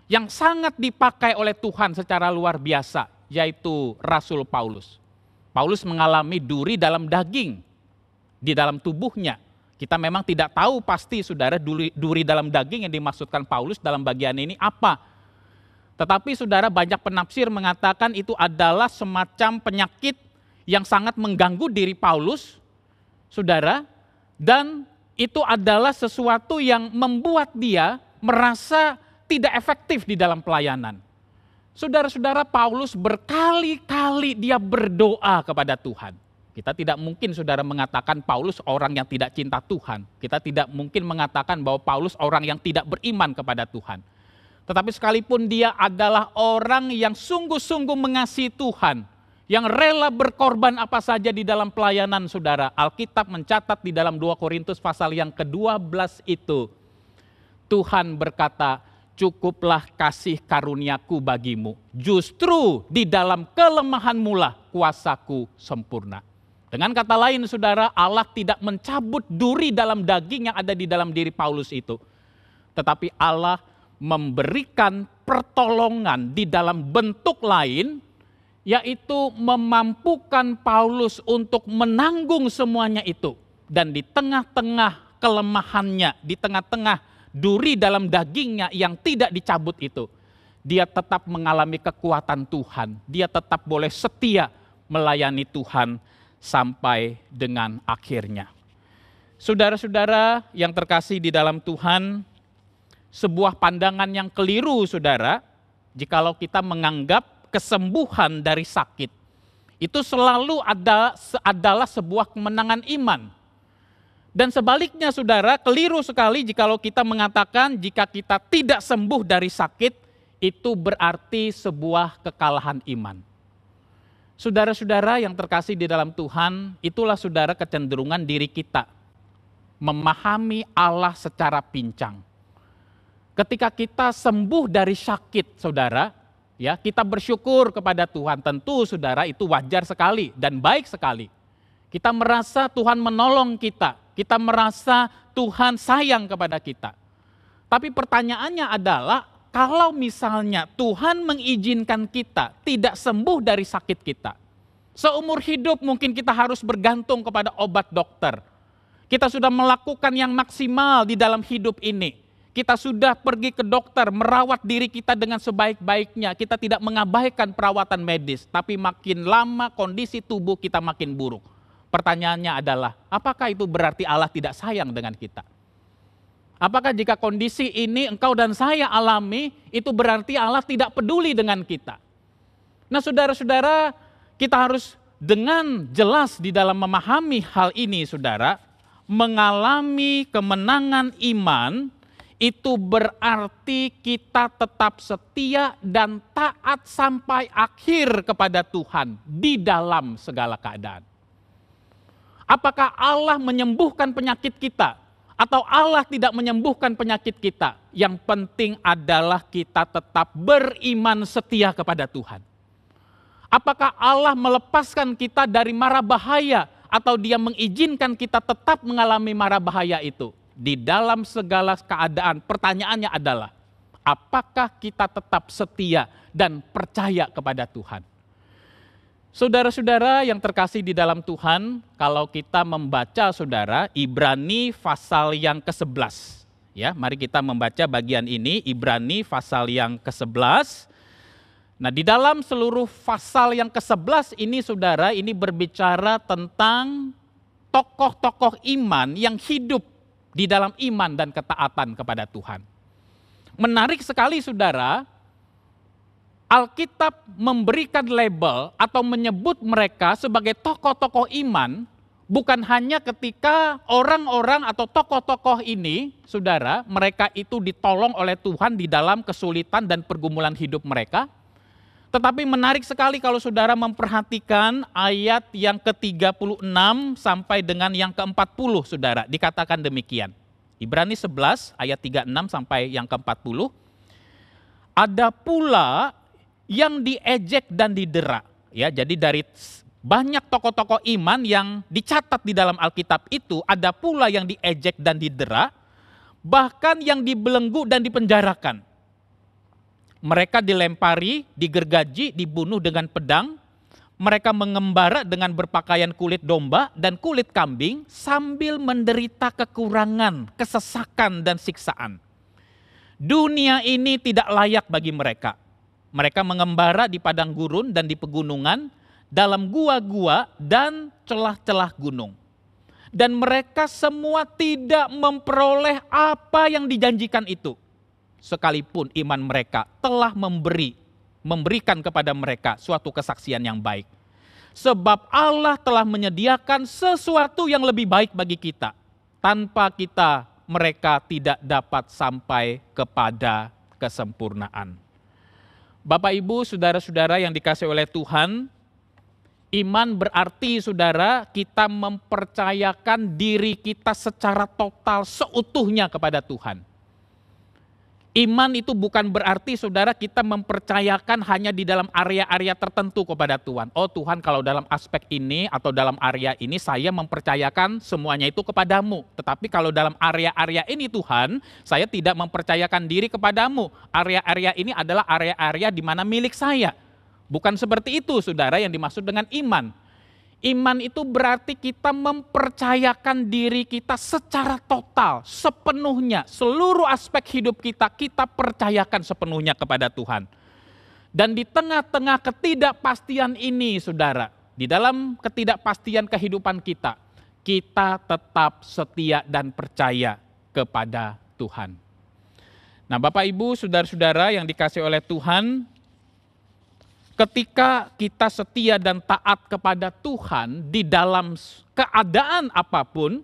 yang sangat dipakai oleh Tuhan secara luar biasa, yaitu Rasul Paulus. Paulus mengalami duri dalam daging, di dalam tubuhnya. Kita memang tidak tahu pasti, saudara, duri dalam daging yang dimaksudkan Paulus dalam bagian ini apa. Tetapi saudara, banyak penafsir mengatakan itu adalah semacam penyakit yang sangat mengganggu diri Paulus, saudara, dan itu adalah sesuatu yang membuat dia merasa tidak efektif di dalam pelayanan. Saudara-saudara, Paulus berkali-kali dia berdoa kepada Tuhan. Kita tidak mungkin saudara mengatakan Paulus orang yang tidak cinta Tuhan. Kita tidak mungkin mengatakan bahwa Paulus orang yang tidak beriman kepada Tuhan. Tetapi sekalipun dia adalah orang yang sungguh-sungguh mengasihi Tuhan, yang rela berkorban apa saja di dalam pelayanan saudara. Alkitab mencatat di dalam 2 Korintus pasal yang ke-12 itu, Tuhan berkata, cukuplah kasih karuniaku bagimu. Justru di dalam kelemahanmu lah kuasaku sempurna. Dengan kata lain saudara, Allah tidak mencabut duri dalam daging yang ada di dalam diri Paulus itu. Tetapi Allah memberikan pertolongan di dalam bentuk lain, yaitu memampukan Paulus untuk menanggung semuanya itu. Dan di tengah-tengah kelemahannya, di tengah-tengah duri dalam dagingnya yang tidak dicabut itu, dia tetap mengalami kekuatan Tuhan. Dia tetap boleh setia melayani Tuhan sampai dengan akhirnya. Saudara-saudara yang terkasih di dalam Tuhan, sebuah pandangan yang keliru saudara, jikalau kita menganggap kesembuhan dari sakit itu selalu adalah sebuah kemenangan iman. Dan sebaliknya saudara, keliru sekali jikalau kita mengatakan jika kita tidak sembuh dari sakit, itu berarti sebuah kekalahan iman. Saudara-saudara yang terkasih di dalam Tuhan, itulah saudara kecenderungan diri kita memahami Allah secara pincang. Ketika kita sembuh dari sakit saudara, ya, kita bersyukur kepada Tuhan. Tentu saudara itu wajar sekali dan baik sekali. Kita merasa Tuhan menolong kita. Kita merasa Tuhan sayang kepada kita. Tapi pertanyaannya adalah, kalau misalnya Tuhan mengizinkan kita tidak sembuh dari sakit kita, seumur hidup mungkin kita harus bergantung kepada obat dokter. Kita sudah melakukan yang maksimal di dalam hidup ini. Kita sudah pergi ke dokter, merawat diri kita dengan sebaik-baiknya. Kita tidak mengabaikan perawatan medis, tapi makin lama kondisi tubuh kita makin buruk. Pertanyaannya adalah, apakah itu berarti Allah tidak sayang dengan kita? Apakah jika kondisi ini engkau dan saya alami, itu berarti Allah tidak peduli dengan kita? Nah saudara-saudara, kita harus dengan jelas di dalam memahami hal ini saudara, mengalami kemenangan iman, itu berarti kita tetap setia dan taat sampai akhir kepada Tuhan di dalam segala keadaan. Apakah Allah menyembuhkan penyakit kita? Atau Allah tidak menyembuhkan penyakit kita? Yang penting adalah kita tetap beriman setia kepada Tuhan. Apakah Allah melepaskan kita dari mara bahaya? Atau dia mengizinkan kita tetap mengalami mara bahaya itu? Di dalam segala keadaan, pertanyaannya adalah, apakah kita tetap setia dan percaya kepada Tuhan? Saudara-saudara yang terkasih di dalam Tuhan, kalau kita membaca saudara Ibrani pasal yang ke-11. Ya, mari kita membaca bagian ini, Ibrani pasal yang ke-11. Nah, di dalam seluruh pasal yang ke-11 ini saudara, ini berbicara tentang tokoh-tokoh iman yang hidup di dalam iman dan ketaatan kepada Tuhan. Menarik sekali saudara, Alkitab memberikan label atau menyebut mereka sebagai tokoh-tokoh iman bukan hanya ketika orang-orang atau tokoh-tokoh ini, saudara, mereka itu ditolong oleh Tuhan di dalam kesulitan dan pergumulan hidup mereka. Tetapi menarik sekali kalau saudara memperhatikan ayat yang ke-36 sampai dengan yang ke-40, saudara, dikatakan demikian. Ibrani 11 ayat 36 sampai yang ke-40. Ada pula yang diejek dan didera. Ya, jadi dari banyak tokoh-tokoh iman yang dicatat di dalam Alkitab itu, ada pula yang diejek dan didera, bahkan yang dibelenggu dan dipenjarakan. Mereka dilempari, digergaji, dibunuh dengan pedang. Mereka mengembara dengan berpakaian kulit domba dan kulit kambing sambil menderita kekurangan, kesesakan dan siksaan. Dunia ini tidak layak bagi mereka. Mereka mengembara di padang gurun dan di pegunungan, dalam gua-gua dan celah-celah gunung. Dan mereka semua tidak memperoleh apa yang dijanjikan itu. Sekalipun iman mereka telah memberikan kepada mereka suatu kesaksian yang baik. Sebab Allah telah menyediakan sesuatu yang lebih baik bagi kita. Tanpa kita, mereka tidak dapat sampai kepada kesempurnaan. Bapak, Ibu, saudara-saudara yang dikasihi oleh Tuhan, iman berarti, saudara, kita mempercayakan diri kita secara total, seutuhnya kepada Tuhan. Iman itu bukan berarti, saudara, kita mempercayakan hanya di dalam area-area tertentu kepada Tuhan. Oh Tuhan, kalau dalam aspek ini atau dalam area ini saya mempercayakan semuanya itu kepadamu. Tetapi kalau dalam area-area ini Tuhan, saya tidak mempercayakan diri kepadamu. Area-area ini adalah area-area di mana milik saya. Bukan seperti itu, saudara, yang dimaksud dengan iman. Iman itu berarti kita mempercayakan diri kita secara total, sepenuhnya, seluruh aspek hidup kita, kita percayakan sepenuhnya kepada Tuhan. Dan di tengah-tengah ketidakpastian ini, saudara, di dalam ketidakpastian kehidupan kita, kita tetap setia dan percaya kepada Tuhan. Nah, Bapak, Ibu, saudara-saudara yang dikasihi oleh Tuhan, ketika kita setia dan taat kepada Tuhan di dalam keadaan apapun,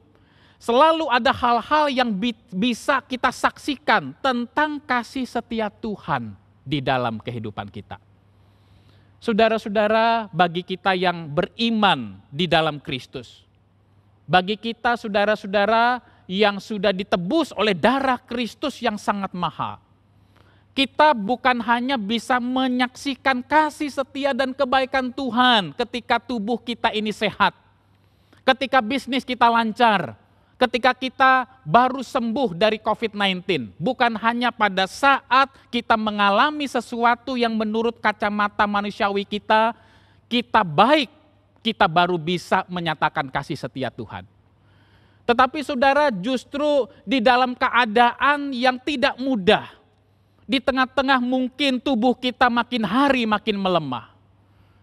selalu ada hal-hal yang bisa kita saksikan tentang kasih setia Tuhan di dalam kehidupan kita. Saudara-saudara, bagi kita yang beriman di dalam Kristus, bagi kita saudara-saudara yang sudah ditebus oleh darah Kristus yang sangat mahal, kita bukan hanya bisa menyaksikan kasih setia dan kebaikan Tuhan ketika tubuh kita ini sehat, ketika bisnis kita lancar, ketika kita baru sembuh dari COVID-19. Bukan hanya pada saat kita mengalami sesuatu yang menurut kacamata manusiawi kita baik, kita baru bisa menyatakan kasih setia Tuhan. Tetapi saudara, justru di dalam keadaan yang tidak mudah, di tengah-tengah mungkin tubuh kita makin hari makin melemah.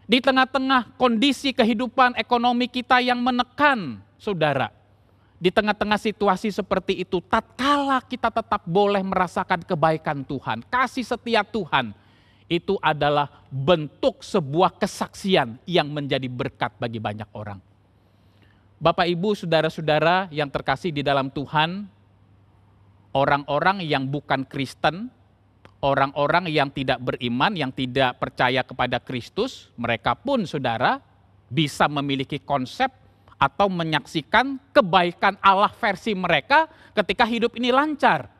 Di tengah-tengah kondisi kehidupan ekonomi kita yang menekan, saudara. Di tengah-tengah situasi seperti itu, tatkala kita tetap boleh merasakan kebaikan Tuhan, kasih setia Tuhan, itu adalah bentuk sebuah kesaksian yang menjadi berkat bagi banyak orang. Bapak, Ibu, saudara-saudara yang terkasih di dalam Tuhan, orang-orang yang bukan Kristen, orang-orang yang tidak beriman, yang tidak percaya kepada Kristus, mereka pun, saudara, bisa memiliki konsep atau menyaksikan kebaikan Allah versi mereka ketika hidup ini lancar.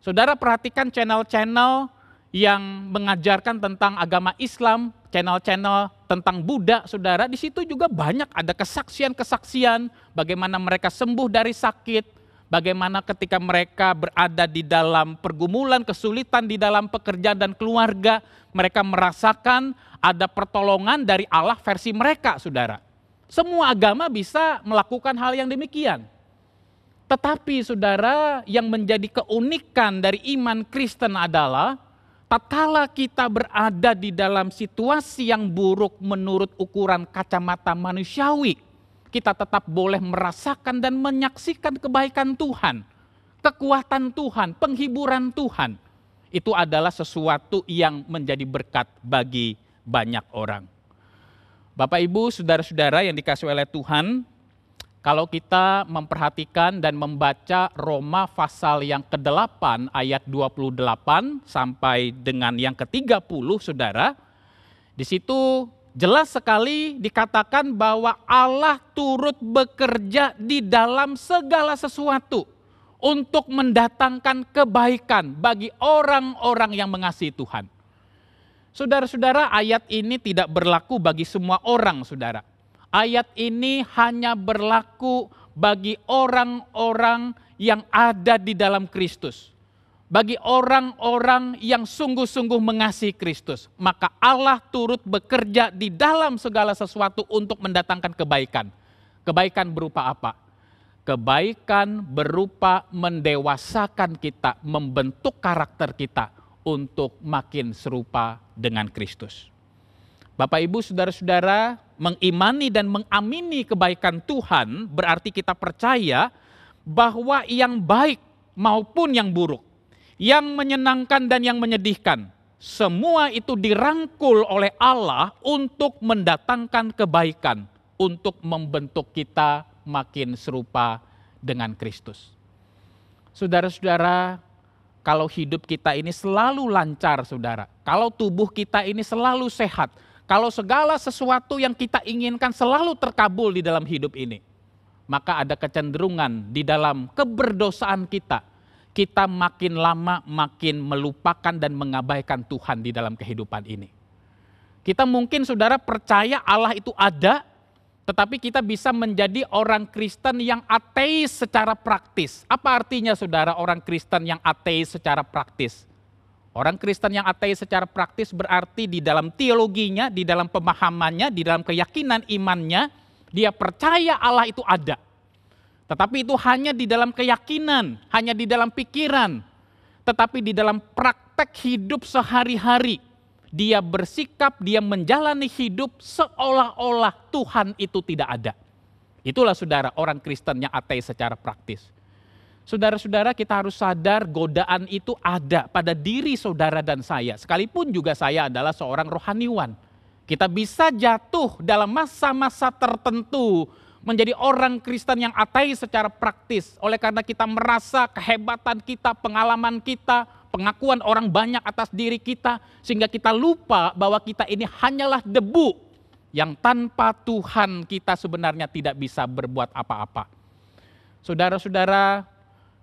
Saudara perhatikan channel-channel yang mengajarkan tentang agama Islam, channel-channel tentang Buddha, saudara, di situ juga banyak ada kesaksian-kesaksian bagaimana mereka sembuh dari sakit, bagaimana ketika mereka berada di dalam pergumulan, kesulitan di dalam pekerjaan dan keluarga, mereka merasakan ada pertolongan dari Allah versi mereka, saudara. Semua agama bisa melakukan hal yang demikian. Tetapi saudara, yang menjadi keunikan dari iman Kristen adalah tatkala kita berada di dalam situasi yang buruk menurut ukuran kacamata manusiawi, kita tetap boleh merasakan dan menyaksikan kebaikan Tuhan, kekuatan Tuhan, penghiburan Tuhan. Itu adalah sesuatu yang menjadi berkat bagi banyak orang. Bapak, Ibu, saudara-saudara yang dikasihi oleh Tuhan, kalau kita memperhatikan dan membaca Roma pasal yang ke-8 ayat 28 sampai dengan yang ke-30, saudara, di situ jelas sekali dikatakan bahwa Allah turut bekerja di dalam segala sesuatu untuk mendatangkan kebaikan bagi orang-orang yang mengasihi Tuhan. Saudara-saudara, ayat ini tidak berlaku bagi semua orang, saudara. Ayat ini hanya berlaku bagi orang-orang yang ada di dalam Kristus. Bagi orang-orang yang sungguh-sungguh mengasihi Kristus, maka Allah turut bekerja di dalam segala sesuatu untuk mendatangkan kebaikan. Kebaikan berupa apa? Kebaikan berupa mendewasakan kita, membentuk karakter kita untuk makin serupa dengan Kristus. Bapak, Ibu, saudara-saudara, mengimani dan mengamini kebaikan Tuhan berarti kita percaya bahwa yang baik maupun yang buruk, yang menyenangkan dan yang menyedihkan, semua itu dirangkul oleh Allah untuk mendatangkan kebaikan, untuk membentuk kita makin serupa dengan Kristus. Saudara-saudara, kalau hidup kita ini selalu lancar, saudara, kalau tubuh kita ini selalu sehat, kalau segala sesuatu yang kita inginkan selalu terkabul di dalam hidup ini, maka ada kecenderungan di dalam keberdosaan kita, kita makin lama makin melupakan dan mengabaikan Tuhan di dalam kehidupan ini. Kita mungkin, saudara, percaya Allah itu ada, tetapi kita bisa menjadi orang Kristen yang ateis secara praktis. Apa artinya, saudara, orang Kristen yang ateis secara praktis? Orang Kristen yang ateis secara praktis berarti di dalam teologinya, di dalam pemahamannya, di dalam keyakinan imannya, dia percaya Allah itu ada. Tetapi itu hanya di dalam keyakinan, hanya di dalam pikiran. Tetapi di dalam praktek hidup sehari-hari, dia bersikap, dia menjalani hidup seolah-olah Tuhan itu tidak ada. Itulah, saudara, orang Kristen yang ateis secara praktis. Saudara-saudara, kita harus sadar godaan itu ada pada diri saudara dan saya. Sekalipun juga saya adalah seorang rohaniwan. Kita bisa jatuh dalam masa-masa tertentu menjadi orang Kristen yang ateis secara praktis. Oleh karena kita merasa kehebatan kita, pengalaman kita, pengakuan orang banyak atas diri kita, sehingga kita lupa bahwa kita ini hanyalah debu yang tanpa Tuhan kita sebenarnya tidak bisa berbuat apa-apa. Saudara-saudara,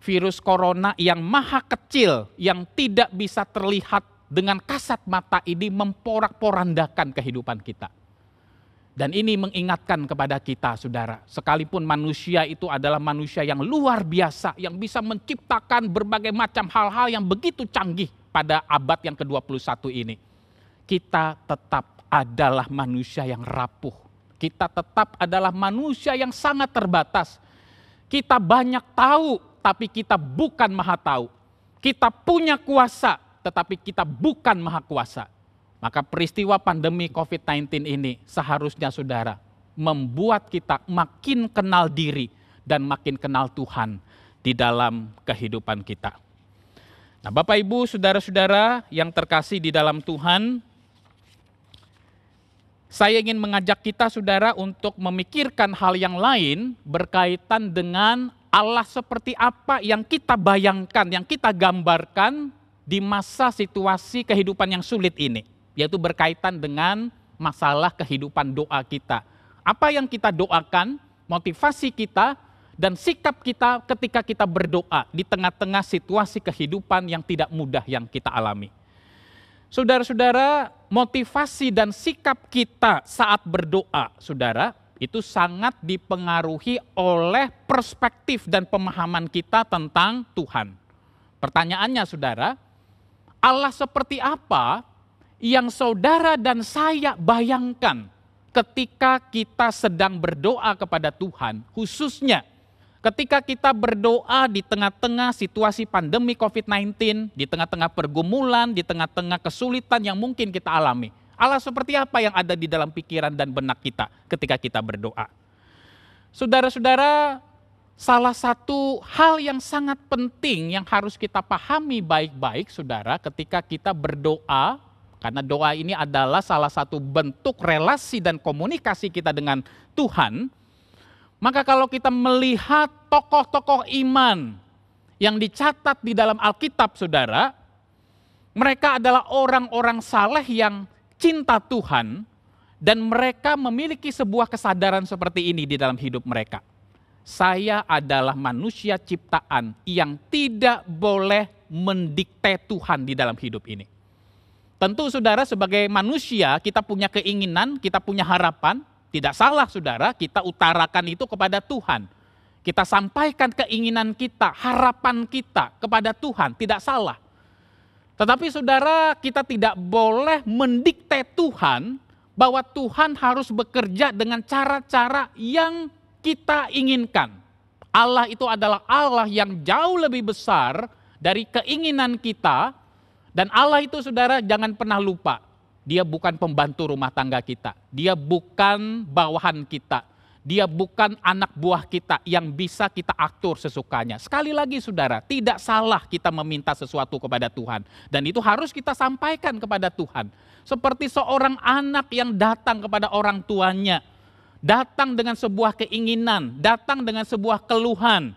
virus corona yang maha kecil, yang tidak bisa terlihat dengan kasat mata ini memporak-porandakan kehidupan kita. Dan ini mengingatkan kepada kita, saudara, sekalipun manusia itu adalah manusia yang luar biasa, yang bisa menciptakan berbagai macam hal-hal yang begitu canggih pada abad yang ke-21 ini. Kita tetap adalah manusia yang rapuh. Kita tetap adalah manusia yang sangat terbatas. Kita banyak tahu, tapi kita bukan maha tahu. Kita punya kuasa, tetapi kita bukan maha kuasa. Maka peristiwa pandemi COVID-19 ini seharusnya, saudara, membuat kita makin kenal diri dan makin kenal Tuhan di dalam kehidupan kita. Nah, Bapak, Ibu, saudara-saudara yang terkasih di dalam Tuhan, saya ingin mengajak kita, saudara, untuk memikirkan hal yang lain berkaitan dengan Allah seperti apa yang kita bayangkan, yang kita gambarkan di masa situasi kehidupan yang sulit ini, yaitu berkaitan dengan masalah kehidupan doa kita. Apa yang kita doakan, motivasi kita, dan sikap kita ketika kita berdoa di tengah-tengah situasi kehidupan yang tidak mudah yang kita alami. Saudara-saudara, motivasi dan sikap kita saat berdoa, saudara, itu sangat dipengaruhi oleh perspektif dan pemahaman kita tentang Tuhan. Pertanyaannya, saudara, Allah seperti apa yang saudara dan saya bayangkan ketika kita sedang berdoa kepada Tuhan, khususnya ketika kita berdoa di tengah-tengah situasi pandemi COVID-19, di tengah-tengah pergumulan, di tengah-tengah kesulitan yang mungkin kita alami. Allah seperti apa yang ada di dalam pikiran dan benak kita ketika kita berdoa. Saudara-saudara, salah satu hal yang sangat penting yang harus kita pahami baik-baik, saudara, ketika kita berdoa, karena doa ini adalah salah satu bentuk relasi dan komunikasi kita dengan Tuhan, maka kalau kita melihat tokoh-tokoh iman yang dicatat di dalam Alkitab, saudara, mereka adalah orang-orang saleh yang cinta Tuhan, dan mereka memiliki sebuah kesadaran seperti ini di dalam hidup mereka. Saya adalah manusia ciptaan yang tidak boleh mendikte Tuhan di dalam hidup ini. Tentu, saudara, sebagai manusia kita punya keinginan, kita punya harapan. Tidak salah, saudara, kita utarakan itu kepada Tuhan. Kita sampaikan keinginan kita, harapan kita kepada Tuhan, tidak salah. Tetapi, saudara, kita tidak boleh mendikte Tuhan bahwa Tuhan harus bekerja dengan cara-cara yang kita inginkan. Allah itu adalah Allah yang jauh lebih besar dari keinginan kita. Dan Allah itu, saudara, jangan pernah lupa Dia bukan pembantu rumah tangga kita. Dia bukan bawahan kita. Dia bukan anak buah kita yang bisa kita atur sesukanya. Sekali lagi saudara, tidak salah kita meminta sesuatu kepada Tuhan. Dan itu harus kita sampaikan kepada Tuhan. Seperti seorang anak yang datang kepada orang tuanya. Datang dengan sebuah keinginan, datang dengan sebuah keluhan,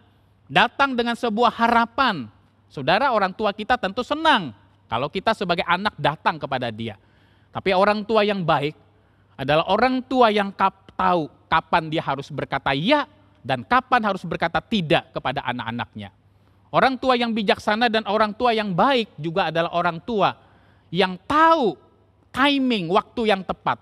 datang dengan sebuah harapan. Saudara, orang tua kita tentu senang kalau kita sebagai anak datang kepada dia. Tapi orang tua yang baik adalah orang tua yang tahu kapan dia harus berkata ya dan kapan harus berkata tidak kepada anak-anaknya. Orang tua yang bijaksana dan orang tua yang baik juga adalah orang tua yang tahu timing waktu yang tepat.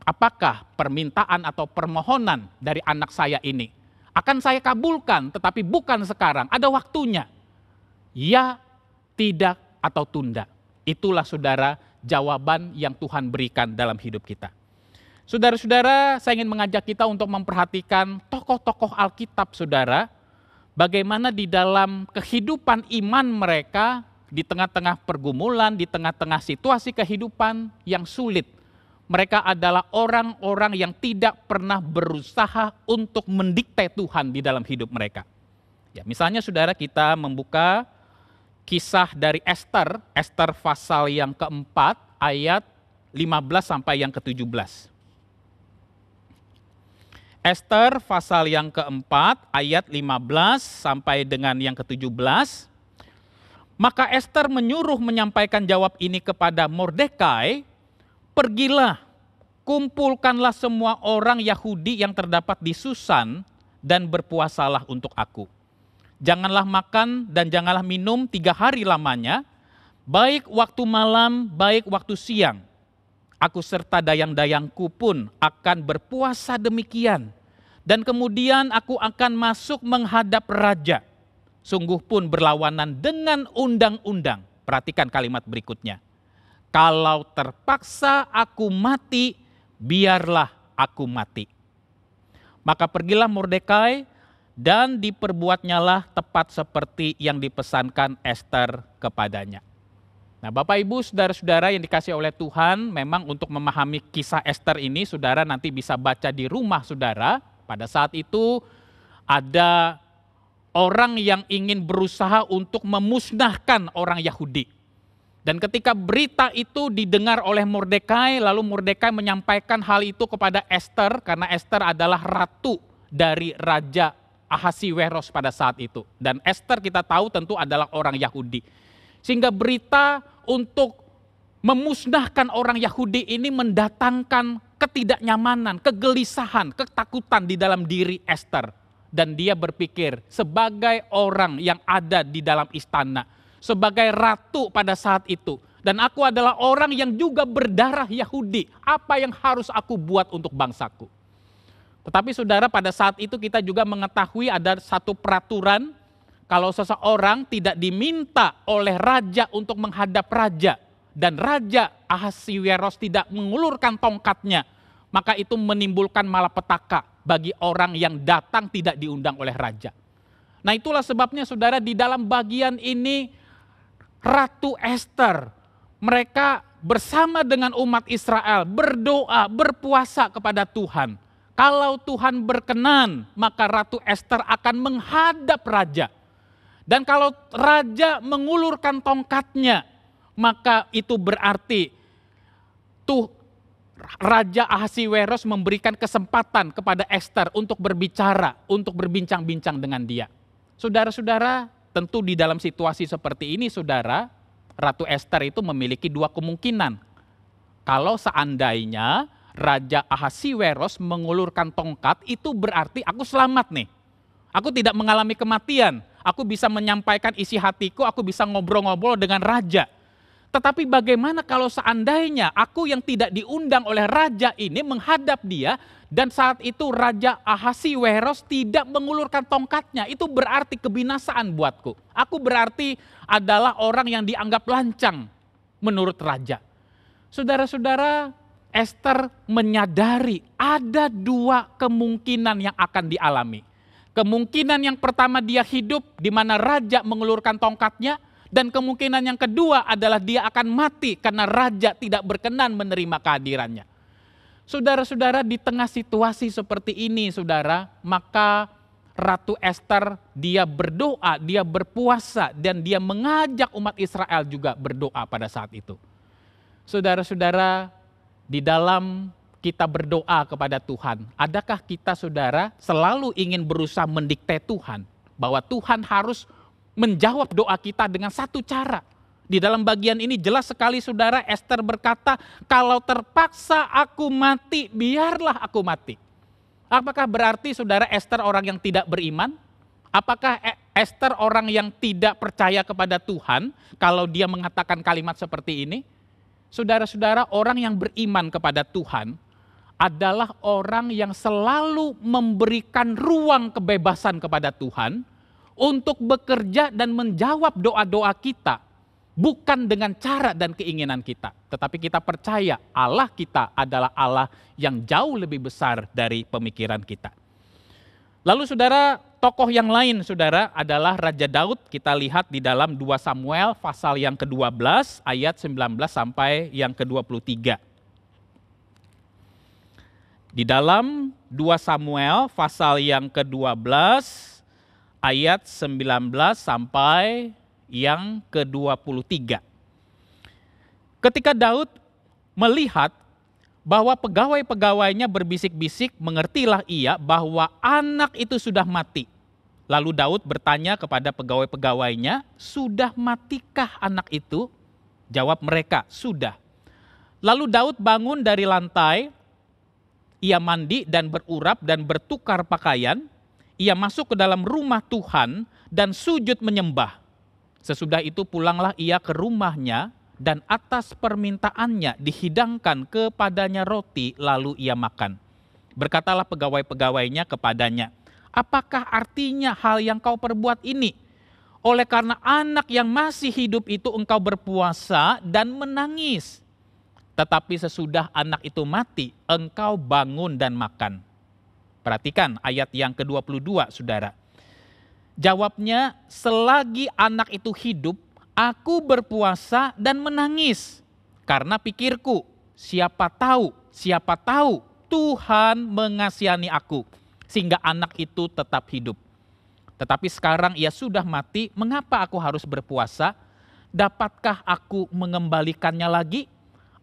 Apakah permintaan atau permohonan dari anak saya ini akan saya kabulkan, tetapi bukan sekarang, ada waktunya. Ya, tidak, atau tunda. Itulah saudara jawaban yang Tuhan berikan dalam hidup kita. Saudara-saudara, saya ingin mengajak kita untuk memperhatikan tokoh-tokoh Alkitab saudara, bagaimana di dalam kehidupan iman mereka, di tengah-tengah pergumulan, di tengah-tengah situasi kehidupan yang sulit. Mereka adalah orang-orang yang tidak pernah berusaha untuk mendikte Tuhan di dalam hidup mereka. Ya, misalnya saudara, kita membuka kisah dari Esther, Esther pasal yang keempat, ayat 15 sampai yang ke-17. Esther pasal yang keempat, ayat 15 sampai dengan yang ke-17. Maka Esther menyuruh menyampaikan jawab ini kepada Mordekai, pergilah, kumpulkanlah semua orang Yahudi yang terdapat di Susan dan berpuasalah untuk aku. Janganlah makan dan janganlah minum 3 hari lamanya, baik waktu malam, baik waktu siang. Aku serta dayang-dayangku pun akan berpuasa demikian. Dan kemudian aku akan masuk menghadap raja. Sungguh pun berlawanan dengan undang-undang. Perhatikan kalimat berikutnya. Kalau terpaksa aku mati, biarlah aku mati. Maka pergilah Mordekai dan diperbuatnyalah tepat seperti yang dipesankan Esther kepadanya. Nah, Bapak Ibu, saudara-saudara yang dikasihi oleh Tuhan, memang untuk memahami kisah Esther ini, saudara nanti bisa baca di rumah saudara. Pada saat itu ada orang yang ingin berusaha untuk memusnahkan orang Yahudi. Dan ketika berita itu didengar oleh Mordekai, lalu Mordekai menyampaikan hal itu kepada Esther, karena Esther adalah ratu dari Raja Ahasiweros pada saat itu. Dan Esther kita tahu tentu adalah orang Yahudi. Sehingga berita untuk memusnahkan orang Yahudi ini mendatangkan ketidaknyamanan, kegelisahan, ketakutan di dalam diri Esther. Dan dia berpikir sebagai orang yang ada di dalam istana, sebagai ratu pada saat itu. Dan aku adalah orang yang juga berdarah Yahudi. Apa yang harus aku buat untuk bangsaku? Tetapi saudara, pada saat itu kita juga mengetahui ada satu peraturan. Kalau seseorang tidak diminta oleh raja untuk menghadap raja. Dan Raja Ahasiweros tidak mengulurkan tongkatnya. Maka itu menimbulkan malapetaka bagi orang yang datang tidak diundang oleh raja. Nah, itulah sebabnya saudara, di dalam bagian ini Ratu Esther, mereka bersama dengan umat Israel berdoa, berpuasa kepada Tuhan. Kalau Tuhan berkenan, maka Ratu Esther akan menghadap raja. Dan kalau raja mengulurkan tongkatnya, maka itu berarti Raja Ahasiweros memberikan kesempatan kepada Esther untuk berbicara, untuk berbincang-bincang dengan dia. Saudara-saudara, tentu di dalam situasi seperti ini, saudara, Ratu Esther itu memiliki 2 kemungkinan. Kalau seandainya Raja Ahasiweros mengulurkan tongkat, itu berarti aku selamat nih. Aku tidak mengalami kematian. Aku bisa menyampaikan isi hatiku, aku bisa ngobrol-ngobrol dengan raja. Tetapi bagaimana kalau seandainya aku yang tidak diundang oleh raja ini menghadap dia, dan saat itu Raja Ahasiweros tidak mengulurkan tongkatnya, itu berarti kebinasaan buatku. Aku berarti adalah orang yang dianggap lancang menurut raja. Saudara-saudara, Esther menyadari ada 2 kemungkinan yang akan dialami. Kemungkinan yang pertama, dia hidup di mana raja mengulurkan tongkatnya, Dan kemungkinan yang kedua adalah dia akan mati karena raja tidak berkenan menerima kehadirannya. Saudara-saudara, di tengah situasi seperti ini, saudara, maka Ratu Ester dia berdoa, dia berpuasa, dan dia mengajak umat Israel juga berdoa pada saat itu. Saudara-saudara, di dalam kita berdoa kepada Tuhan, adakah kita, saudara, selalu ingin berusaha mendikte Tuhan bahwa Tuhan harus menjawab doa kita dengan satu cara? Di dalam bagian ini jelas sekali, saudara, Ester berkata, kalau terpaksa aku mati, biarlah aku mati. Apakah berarti, saudara, Ester orang yang tidak beriman? Apakah Ester orang yang tidak percaya kepada Tuhan kalau dia mengatakan kalimat seperti ini? Saudara-saudara, orang yang beriman kepada Tuhan adalah orang yang selalu memberikan ruang kebebasan kepada Tuhan untuk bekerja dan menjawab doa-doa kita, bukan dengan cara dan keinginan kita. Tetapi kita percaya Allah kita adalah Allah yang jauh lebih besar dari pemikiran kita. Lalu saudara, tokoh yang lain saudara adalah Raja Daud. Kita lihat di dalam 2 Samuel pasal yang ke-12 ayat 19 sampai yang ke-23. Di dalam 2 Samuel pasal yang ke-12 ayat 19 sampai yang ke-23. Ketika Daud melihat bahwa pegawai-pegawainya berbisik-bisik, mengertilah ia bahwa anak itu sudah mati. Lalu Daud bertanya kepada pegawai-pegawainya, sudah matikah anak itu? Jawab mereka, sudah. Lalu Daud bangun dari lantai, ia mandi dan berurap dan bertukar pakaian, ia masuk ke dalam rumah Tuhan dan sujud menyembah. Sesudah itu pulanglah ia ke rumahnya, dan atas permintaannya dihidangkan kepadanya roti, lalu ia makan. Berkatalah pegawai-pegawainya kepadanya, apakah artinya hal yang kau perbuat ini? Oleh karena anak yang masih hidup itu engkau berpuasa dan menangis. Tetapi sesudah anak itu mati, engkau bangun dan makan. Perhatikan ayat yang ke-22, saudara. Jawabnya, selagi anak itu hidup, aku berpuasa dan menangis karena pikirku, siapa tahu Tuhan mengasihani aku sehingga anak itu tetap hidup. Tetapi sekarang ia sudah mati, mengapa aku harus berpuasa? Dapatkah aku mengembalikannya lagi?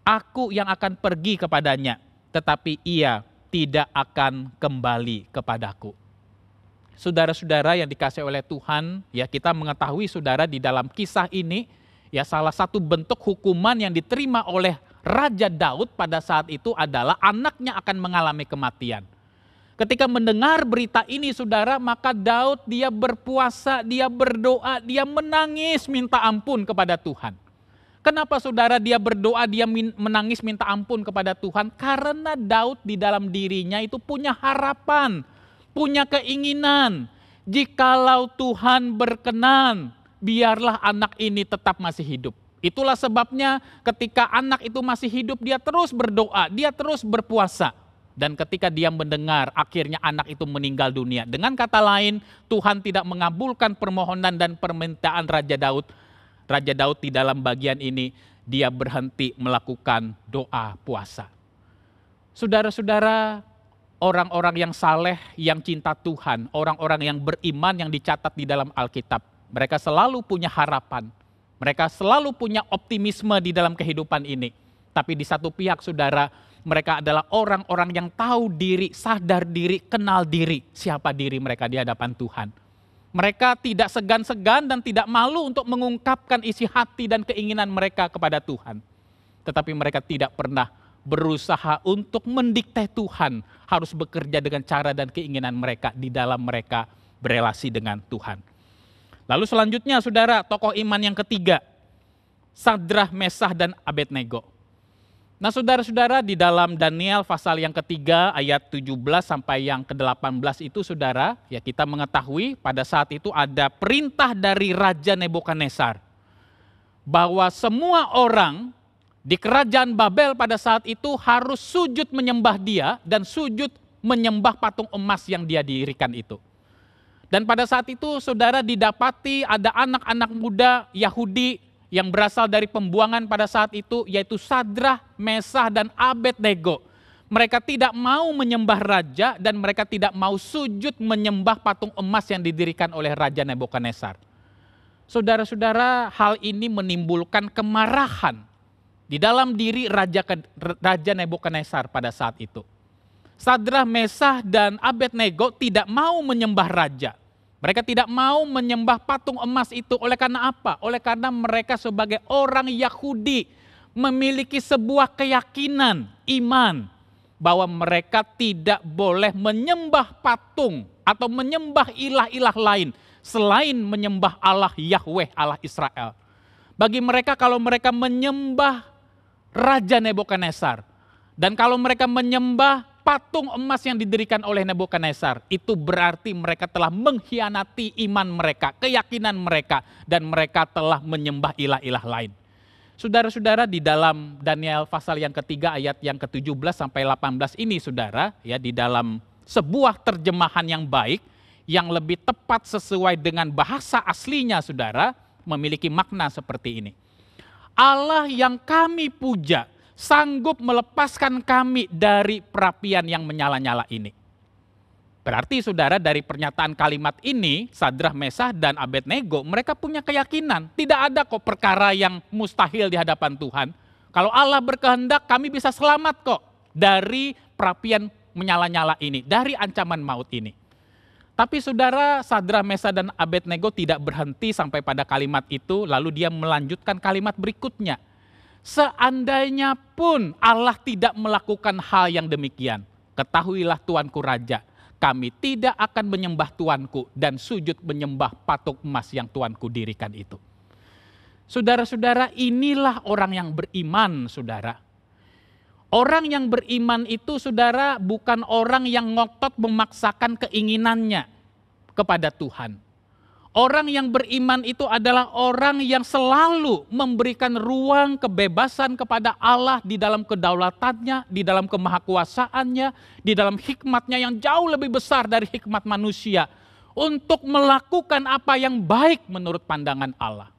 Aku yang akan pergi kepadanya, tetapi ia tidak akan kembali kepadaku. Saudara-saudara yang dikasihi oleh Tuhan, ya kita mengetahui saudara di dalam kisah ini, ya salah satu bentuk hukuman yang diterima oleh Raja Daud pada saat itu adalah anaknya akan mengalami kematian. Ketika mendengar berita ini saudara, maka Daud dia berpuasa, dia berdoa, dia menangis minta ampun kepada Tuhan. Kenapa saudara dia berdoa, dia menangis minta ampun kepada Tuhan? Karena Daud di dalam dirinya itu punya harapan, punya keinginan, jikalau Tuhan berkenan, biarlah anak ini tetap masih hidup. Itulah sebabnya ketika anak itu masih hidup, dia terus berdoa, dia terus berpuasa. Dan ketika dia mendengar akhirnya anak itu meninggal dunia. Dengan kata lain, Tuhan tidak mengabulkan permohonan dan permintaan Raja Daud. Raja Daud di dalam bagian ini, dia berhenti melakukan doa puasa. Saudara-saudara, orang-orang yang saleh, yang cinta Tuhan, orang-orang yang beriman yang dicatat di dalam Alkitab, mereka selalu punya harapan, mereka selalu punya optimisme di dalam kehidupan ini. Tapi di satu pihak saudara, mereka adalah orang-orang yang tahu diri, sadar diri, kenal diri, siapa diri mereka di hadapan Tuhan. Mereka tidak segan-segan dan tidak malu untuk mengungkapkan isi hati dan keinginan mereka kepada Tuhan. Tetapi mereka tidak pernah berusaha untuk mendikte Tuhan harus bekerja dengan cara dan keinginan mereka di dalam mereka berelasi dengan Tuhan. Lalu selanjutnya saudara, tokoh iman yang ketiga, Sadrah, Mesah, dan Abednego. Nah saudara-saudara, di dalam Daniel pasal yang ketiga ayat 17 sampai yang ke-18 itu saudara, ya kita mengetahui pada saat itu ada perintah dari Raja Nebukadnezar bahwa semua orang di kerajaan Babel pada saat itu harus sujud menyembah dia dan sujud menyembah patung emas yang dia dirikan itu. Dan pada saat itu saudara didapati ada anak-anak muda Yahudi yang berasal dari pembuangan pada saat itu, yaitu Sadrah, Mesah, dan Abednego. Mereka tidak mau menyembah raja dan mereka tidak mau sujud menyembah patung emas yang didirikan oleh Raja Nebukadnezar. Saudara-saudara, hal ini menimbulkan kemarahan di dalam diri Raja Nebukadnezar pada saat itu. Sadrah, Mesah, dan Abednego tidak mau menyembah raja. Mereka tidak mau menyembah patung emas itu. Oleh karena apa? Oleh karena mereka sebagai orang Yahudi memiliki sebuah keyakinan, iman, bahwa mereka tidak boleh menyembah patung atau menyembah ilah-ilah lain selain menyembah Allah Yahweh, Allah Israel. Bagi mereka, kalau mereka menyembah Raja Nebukadnezar, dan kalau mereka menyembah patung emas yang didirikan oleh Nebukadnezar, itu berarti mereka telah mengkhianati iman mereka, keyakinan mereka, dan mereka telah menyembah ilah-ilah lain. Saudara-saudara, di dalam Daniel pasal yang ketiga ayat yang ke-17 sampai 18 ini, saudara, ya, di dalam sebuah terjemahan yang baik, yang lebih tepat sesuai dengan bahasa aslinya, saudara, memiliki makna seperti ini. Allah yang kami puja sanggup melepaskan kami dari perapian yang menyala-nyala ini. Berarti saudara, dari pernyataan kalimat ini, Sadrah, Mesah, dan Abednego, mereka punya keyakinan. Tidak ada kok perkara yang mustahil di hadapan Tuhan. Kalau Allah berkehendak, kami bisa selamat kok dari perapian menyala-nyala ini, dari ancaman maut ini. Tapi saudara, Sadrah, Mesah, dan Abednego tidak berhenti sampai pada kalimat itu, lalu dia melanjutkan kalimat berikutnya. Seandainya pun Allah tidak melakukan hal yang demikian, ketahuilah Tuanku Raja, kami tidak akan menyembah Tuanku dan sujud menyembah patung emas yang Tuanku dirikan itu. Saudara-saudara, inilah orang yang beriman, saudara. Orang yang beriman itu, saudara, bukan orang yang ngotot memaksakan keinginannya kepada Tuhan. Orang yang beriman itu adalah orang yang selalu memberikan ruang kebebasan kepada Allah di dalam kedaulatannya, di dalam kemahakuasaannya, di dalam hikmatnya yang jauh lebih besar dari hikmat manusia, untuk melakukan apa yang baik menurut pandangan Allah.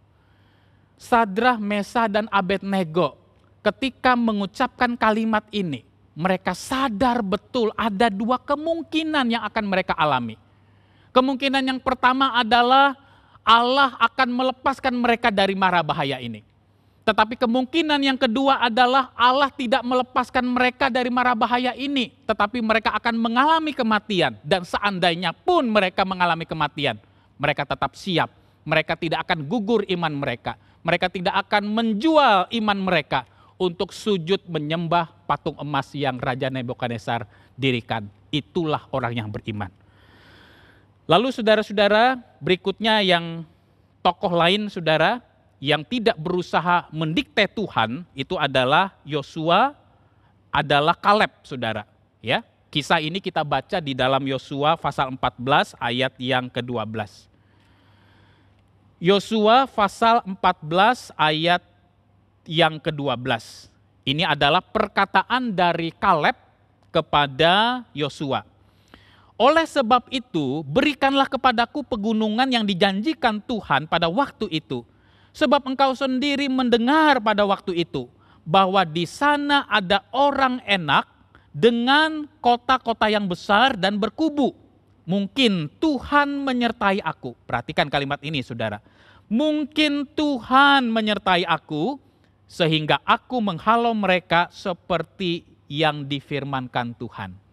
Sadrah, Mesah, dan Abednego ketika mengucapkan kalimat ini, mereka sadar betul ada dua kemungkinan yang akan mereka alami. Kemungkinan yang pertama adalah Allah akan melepaskan mereka dari mara bahaya ini. Tetapi kemungkinan yang kedua adalah Allah tidak melepaskan mereka dari mara bahaya ini, tetapi mereka akan mengalami kematian. Dan seandainya pun mereka mengalami kematian, mereka tetap siap. Mereka tidak akan gugur iman mereka. Mereka tidak akan menjual iman mereka untuk sujud menyembah patung emas yang Raja Nebukadnezar dirikan. Itulah orang yang beriman. Lalu saudara-saudara, berikutnya yang tokoh lain, saudara, yang tidak berusaha mendikte Tuhan, itu adalah Yosua, adalah Kaleb, saudara. Ya, kisah ini kita baca di dalam Yosua pasal 14 ayat yang ke-12. Yosua pasal 14 ayat yang ke-12. Ini adalah perkataan dari Kaleb kepada Yosua. Oleh sebab itu, berikanlah kepadaku pegunungan yang dijanjikan Tuhan pada waktu itu. Sebab engkau sendiri mendengar pada waktu itu, bahwa di sana ada orang enak dengan kota-kota yang besar dan berkubu. Mungkin Tuhan menyertai aku. Perhatikan kalimat ini, saudara. Mungkin Tuhan menyertai aku, sehingga aku menghalau mereka seperti yang difirmankan Tuhan.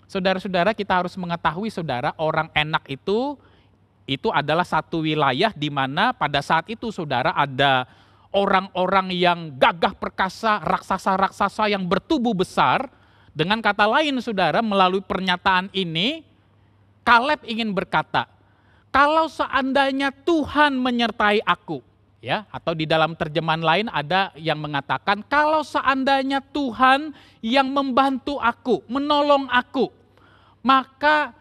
Saudara-saudara, kita harus mengetahui, saudara, orang enak itu adalah satu wilayah di mana pada saat itu, saudara, ada orang-orang yang gagah perkasa, raksasa-raksasa yang bertubuh besar. Dengan kata lain, saudara, melalui pernyataan ini, Kaleb ingin berkata, kalau seandainya Tuhan menyertai aku, ya, atau di dalam terjemahan lain ada yang mengatakan, kalau seandainya Tuhan yang membantu aku, menolong aku, maka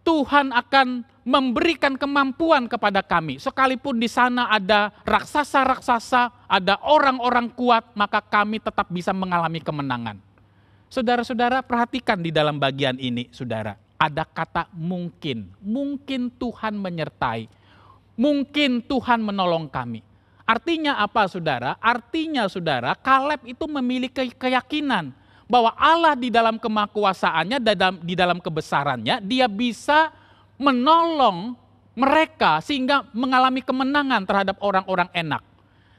Tuhan akan memberikan kemampuan kepada kami. Sekalipun di sana ada raksasa-raksasa, ada orang-orang kuat, maka kami tetap bisa mengalami kemenangan. Saudara-saudara, perhatikan di dalam bagian ini, saudara. ada kata mungkin. Mungkin Tuhan menyertai. Mungkin Tuhan menolong kami. Artinya apa saudara? Artinya saudara, Kaleb itu memiliki keyakinan bahwa Allah di dalam kemahakuasaannya, di dalam kebesarannya, dia bisa menolong mereka sehingga mengalami kemenangan terhadap orang-orang enak.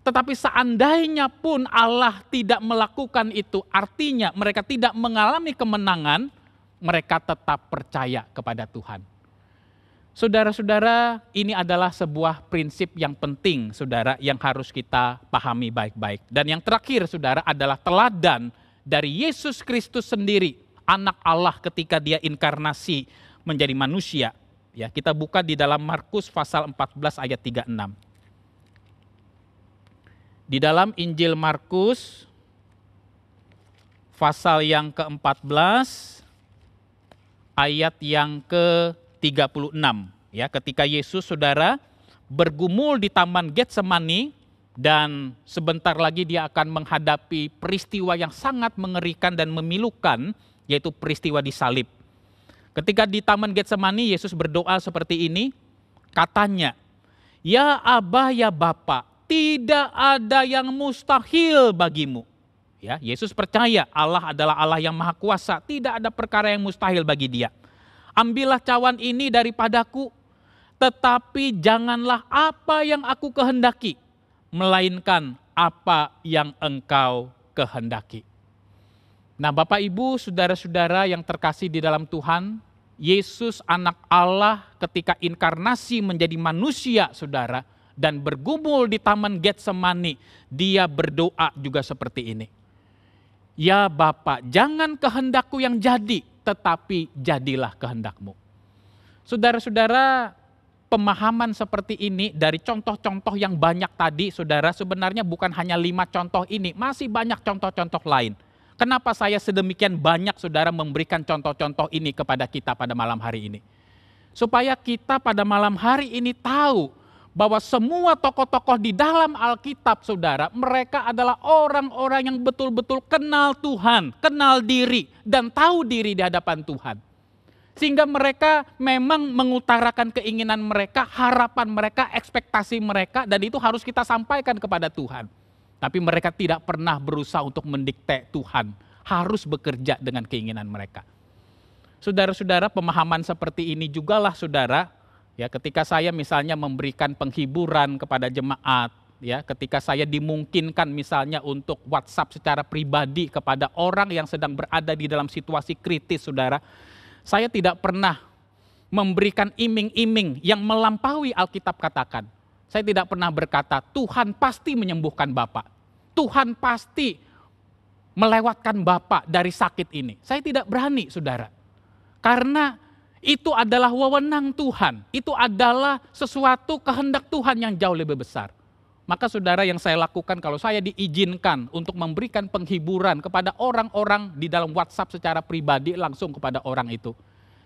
Tetapi seandainya pun Allah tidak melakukan itu, artinya mereka tidak mengalami kemenangan, mereka tetap percaya kepada Tuhan. Saudara-saudara, ini adalah sebuah prinsip yang penting, saudara, yang harus kita pahami baik-baik. Dan yang terakhir, saudara, adalah teladan dari Yesus Kristus sendiri, anak Allah ketika dia inkarnasi menjadi manusia. Ya, kita buka di dalam Markus pasal 14 ayat 36. Di dalam Injil Markus pasal yang ke-14 ayat yang ke-36, ya, ketika Yesus saudara bergumul di Taman Getsemani dan sebentar lagi dia akan menghadapi peristiwa yang sangat mengerikan dan memilukan, yaitu peristiwa disalib. Ketika di Taman Getsemani Yesus berdoa seperti ini, katanya, "Ya Aba, ya Bapa, tidak ada yang mustahil bagimu." Ya, Yesus percaya Allah adalah Allah yang maha kuasa, tidak ada perkara yang mustahil bagi dia. "Ambillah cawan ini daripadaku, tetapi janganlah apa yang aku kehendaki, melainkan apa yang engkau kehendaki." Nah, Bapak Ibu, saudara-saudara yang terkasih di dalam Tuhan, Yesus anak Allah ketika inkarnasi menjadi manusia, saudara, dan bergumul di Taman Getsemani, dia berdoa juga seperti ini. "Ya Bapa, jangan kehendakku yang jadi, tetapi jadilah kehendakmu." Saudara-saudara, pemahaman seperti ini dari contoh-contoh yang banyak tadi, saudara, sebenarnya bukan hanya 5 contoh ini, masih banyak contoh-contoh lain. Kenapa saya sedemikian banyak, saudara, memberikan contoh-contoh ini kepada kita pada malam hari ini? Supaya kita pada malam hari ini tahu bahwa semua tokoh-tokoh di dalam Alkitab, saudara, mereka adalah orang-orang yang betul-betul kenal Tuhan, kenal diri, dan tahu diri di hadapan Tuhan. Sehingga mereka memang mengutarakan keinginan mereka, harapan mereka, ekspektasi mereka, dan itu harus kita sampaikan kepada Tuhan. Tapi mereka tidak pernah berusaha untuk mendikte Tuhan, harus bekerja dengan keinginan mereka. Saudara-saudara, pemahaman seperti ini jugalah, saudara, ya, ketika saya misalnya memberikan penghiburan kepada jemaat, ya, ketika saya dimungkinkan misalnya untuk WhatsApp secara pribadi kepada orang yang sedang berada di dalam situasi kritis, saudara, saya tidak pernah memberikan iming-iming yang melampaui Alkitab katakan. Saya tidak pernah berkata, Tuhan pasti menyembuhkan Bapak. Tuhan pasti melewatkan Bapak dari sakit ini. Saya tidak berani, saudara. Karena itu adalah wewenang Tuhan. Itu adalah sesuatu kehendak Tuhan yang jauh lebih besar. Maka saudara, yang saya lakukan kalau saya diizinkan untuk memberikan penghiburan kepada orang-orang di dalam WhatsApp secara pribadi langsung kepada orang itu,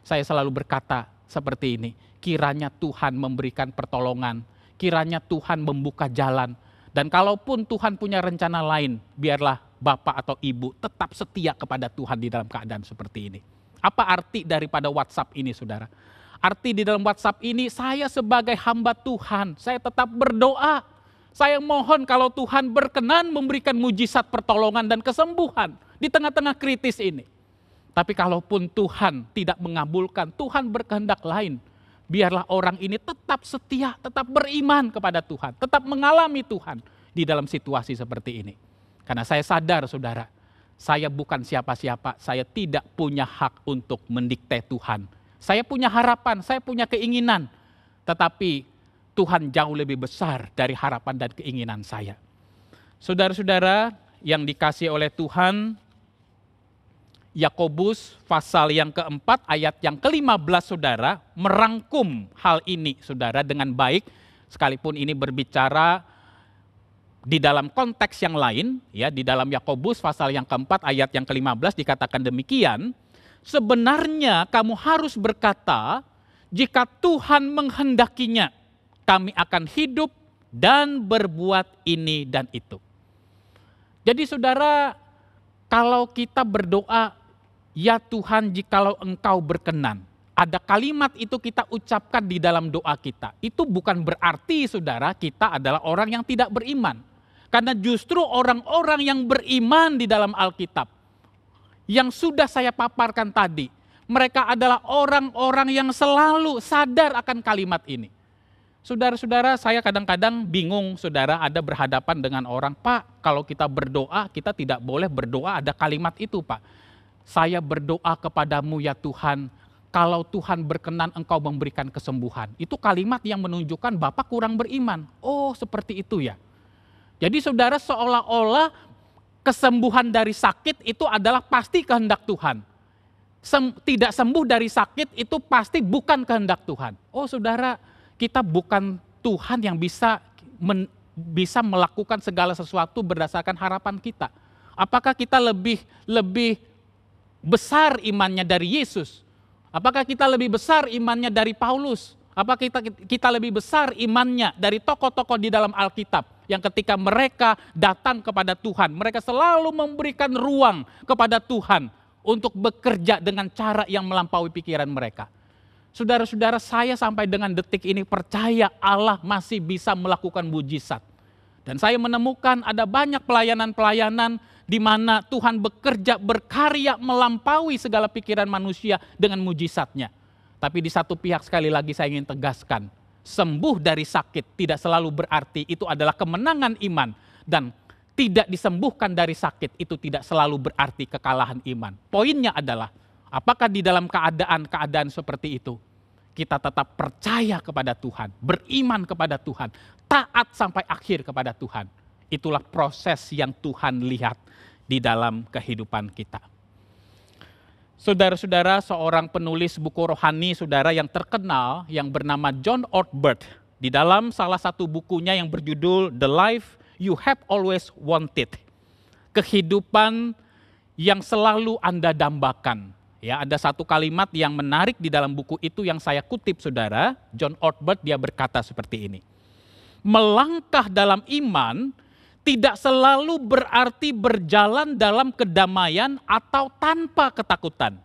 saya selalu berkata seperti ini, kiranya Tuhan memberikan pertolongan, kiranya Tuhan membuka jalan, dan kalaupun Tuhan punya rencana lain, biarlah Bapak atau Ibu tetap setia kepada Tuhan di dalam keadaan seperti ini. Apa arti daripada WhatsApp ini, saudara? Arti di dalam WhatsApp ini, saya sebagai hamba Tuhan, saya tetap berdoa. Saya mohon kalau Tuhan berkenan memberikan mujizat pertolongan dan kesembuhan di tengah-tengah kritis ini. Tapi kalaupun Tuhan tidak mengabulkan, Tuhan berkehendak lain, biarlah orang ini tetap setia, tetap beriman kepada Tuhan, tetap mengalami Tuhan di dalam situasi seperti ini. Karena saya sadar, saudara, saya bukan siapa-siapa, saya tidak punya hak untuk mendikte Tuhan. Saya punya harapan, saya punya keinginan, tetapi Tuhan jauh lebih besar dari harapan dan keinginan saya. Saudara-saudara yang dikasihi oleh Tuhan, Yakobus pasal yang keempat ayat yang ke-15, saudara, merangkum hal ini, saudara, dengan baik, sekalipun ini berbicara di dalam konteks yang lain, ya, di dalam Yakobus pasal yang keempat ayat yang ke-15 dikatakan demikian, sebenarnya kamu harus berkata, jika Tuhan menghendakinya, kami akan hidup dan berbuat ini dan itu. Jadi saudara, kalau kita berdoa, ya Tuhan, jikalau Engkau berkenan, ada kalimat itu kita ucapkan di dalam doa kita, itu bukan berarti saudara kita adalah orang yang tidak beriman. Karena justru orang-orang yang beriman di dalam Alkitab, yang sudah saya paparkan tadi, mereka adalah orang-orang yang selalu sadar akan kalimat ini. Saudara-saudara, saya kadang-kadang bingung, saudara, ada berhadapan dengan orang, Pak, kalau kita berdoa, kita tidak boleh berdoa ada kalimat itu, Pak. Saya berdoa kepadamu ya Tuhan, kalau Tuhan berkenan engkau memberikan kesembuhan. Itu kalimat yang menunjukkan Bapak kurang beriman. Oh, seperti itu ya. Jadi saudara, seolah-olah kesembuhan dari sakit itu adalah pasti kehendak Tuhan. Tidak sembuh dari sakit itu pasti bukan kehendak Tuhan. Oh saudara, kita bukan Tuhan yang bisa melakukan segala sesuatu berdasarkan harapan kita. Apakah kita lebih besar imannya dari Yesus? Apakah kita lebih besar imannya dari Paulus? Apakah kita lebih besar imannya dari tokoh-tokoh di dalam Alkitab yang ketika mereka datang kepada Tuhan, mereka selalu memberikan ruang kepada Tuhan untuk bekerja dengan cara yang melampaui pikiran mereka. Saudara-saudara, saya sampai dengan detik ini percaya Allah masih bisa melakukan mujizat. Dan saya menemukan ada banyak pelayanan-pelayanan di mana Tuhan bekerja, berkarya melampaui segala pikiran manusia dengan mujizatnya. Tapi di satu pihak sekali lagi saya ingin tegaskan, sembuh dari sakit tidak selalu berarti itu adalah kemenangan iman. Dan tidak disembuhkan dari sakit itu tidak selalu berarti kekalahan iman. Poinnya adalah, apakah di dalam keadaan-keadaan seperti itu, kita tetap percaya kepada Tuhan, beriman kepada Tuhan, taat sampai akhir kepada Tuhan. Itulah proses yang Tuhan lihat di dalam kehidupan kita. Saudara-saudara, seorang penulis buku rohani saudara yang terkenal yang bernama John Ortberg, di dalam salah satu bukunya yang berjudul The Life You Have Always Wanted, kehidupan yang selalu Anda dambakan. Ya, ada satu kalimat yang menarik di dalam buku itu yang saya kutip saudara. John Ortberg dia berkata seperti ini. Melangkah dalam iman tidak selalu berarti berjalan dalam kedamaian atau tanpa ketakutan.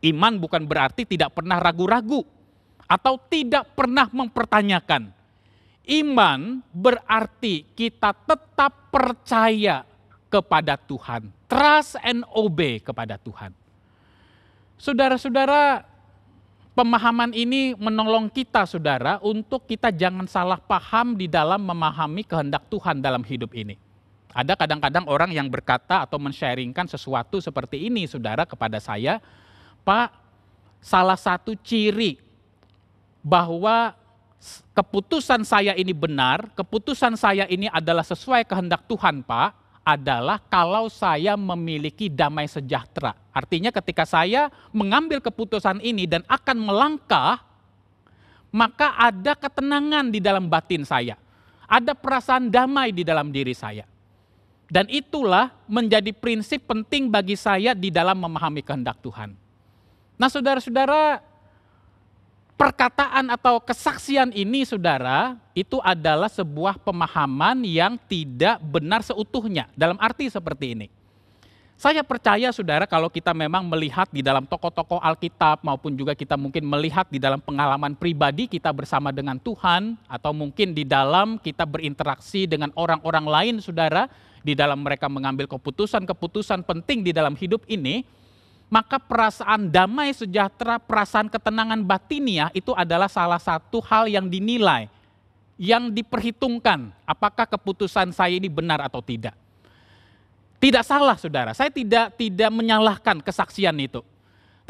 Iman bukan berarti tidak pernah ragu-ragu atau tidak pernah mempertanyakan. Iman berarti kita tetap percaya kepada Tuhan. Trust and obey kepada Tuhan. Saudara-saudara, pemahaman ini menolong kita saudara untuk kita jangan salah paham di dalam memahami kehendak Tuhan dalam hidup ini. Ada kadang-kadang orang yang berkata atau men-sharingkan sesuatu seperti ini saudara kepada saya, Pak, salah satu ciri bahwa keputusan saya ini benar, keputusan saya ini adalah sesuai kehendak Tuhan Pak, adalah kalau saya memiliki damai sejahtera. Artinya ketika saya mengambil keputusan ini dan akan melangkah, maka ada ketenangan di dalam batin saya. Ada perasaan damai di dalam diri saya. Dan itulah menjadi prinsip penting bagi saya di dalam memahami kehendak Tuhan. Nah saudara-saudara, perkataan atau kesaksian ini saudara, itu adalah sebuah pemahaman yang tidak benar seutuhnya. Dalam arti seperti ini. Saya percaya saudara kalau kita memang melihat di dalam tokoh-tokoh Alkitab maupun juga kita mungkin melihat di dalam pengalaman pribadi kita bersama dengan Tuhan atau mungkin di dalam kita berinteraksi dengan orang-orang lain saudara, di dalam mereka mengambil keputusan-keputusan penting di dalam hidup ini, maka perasaan damai sejahtera, perasaan ketenangan batiniah itu adalah salah satu hal yang dinilai, yang diperhitungkan apakah keputusan saya ini benar atau tidak. Tidak salah saudara, saya tidak menyalahkan kesaksian itu.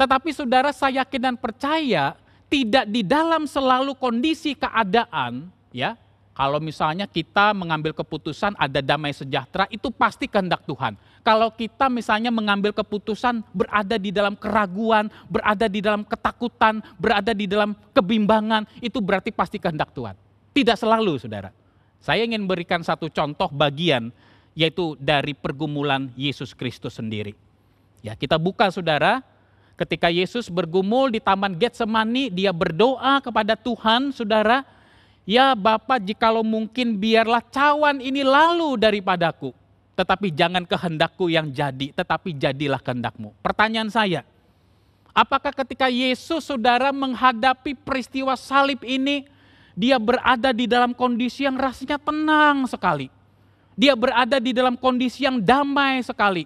Tetapi saudara saya yakin dan percaya tidak di dalam selalu kondisi keadaan, ya. Kalau misalnya kita mengambil keputusan ada damai sejahtera, itu pasti kehendak Tuhan. Kalau kita misalnya mengambil keputusan berada di dalam keraguan, berada di dalam ketakutan, berada di dalam kebimbangan, itu berarti pasti kehendak Tuhan. Tidak selalu saudara. Saya ingin berikan satu contoh bagian, yaitu dari pergumulan Yesus Kristus sendiri. Ya, kita buka saudara, ketika Yesus bergumul di Taman Getsemani, dia berdoa kepada Tuhan saudara, ya Bapa, jikalau mungkin biarlah cawan ini lalu daripadaku. Tetapi jangan kehendakku yang jadi, tetapi jadilah kehendakmu. Pertanyaan saya, Apakah ketika Yesus saudara menghadapi peristiwa salib ini, dia berada di dalam kondisi yang rasanya tenang sekali. Dia berada di dalam kondisi yang damai sekali.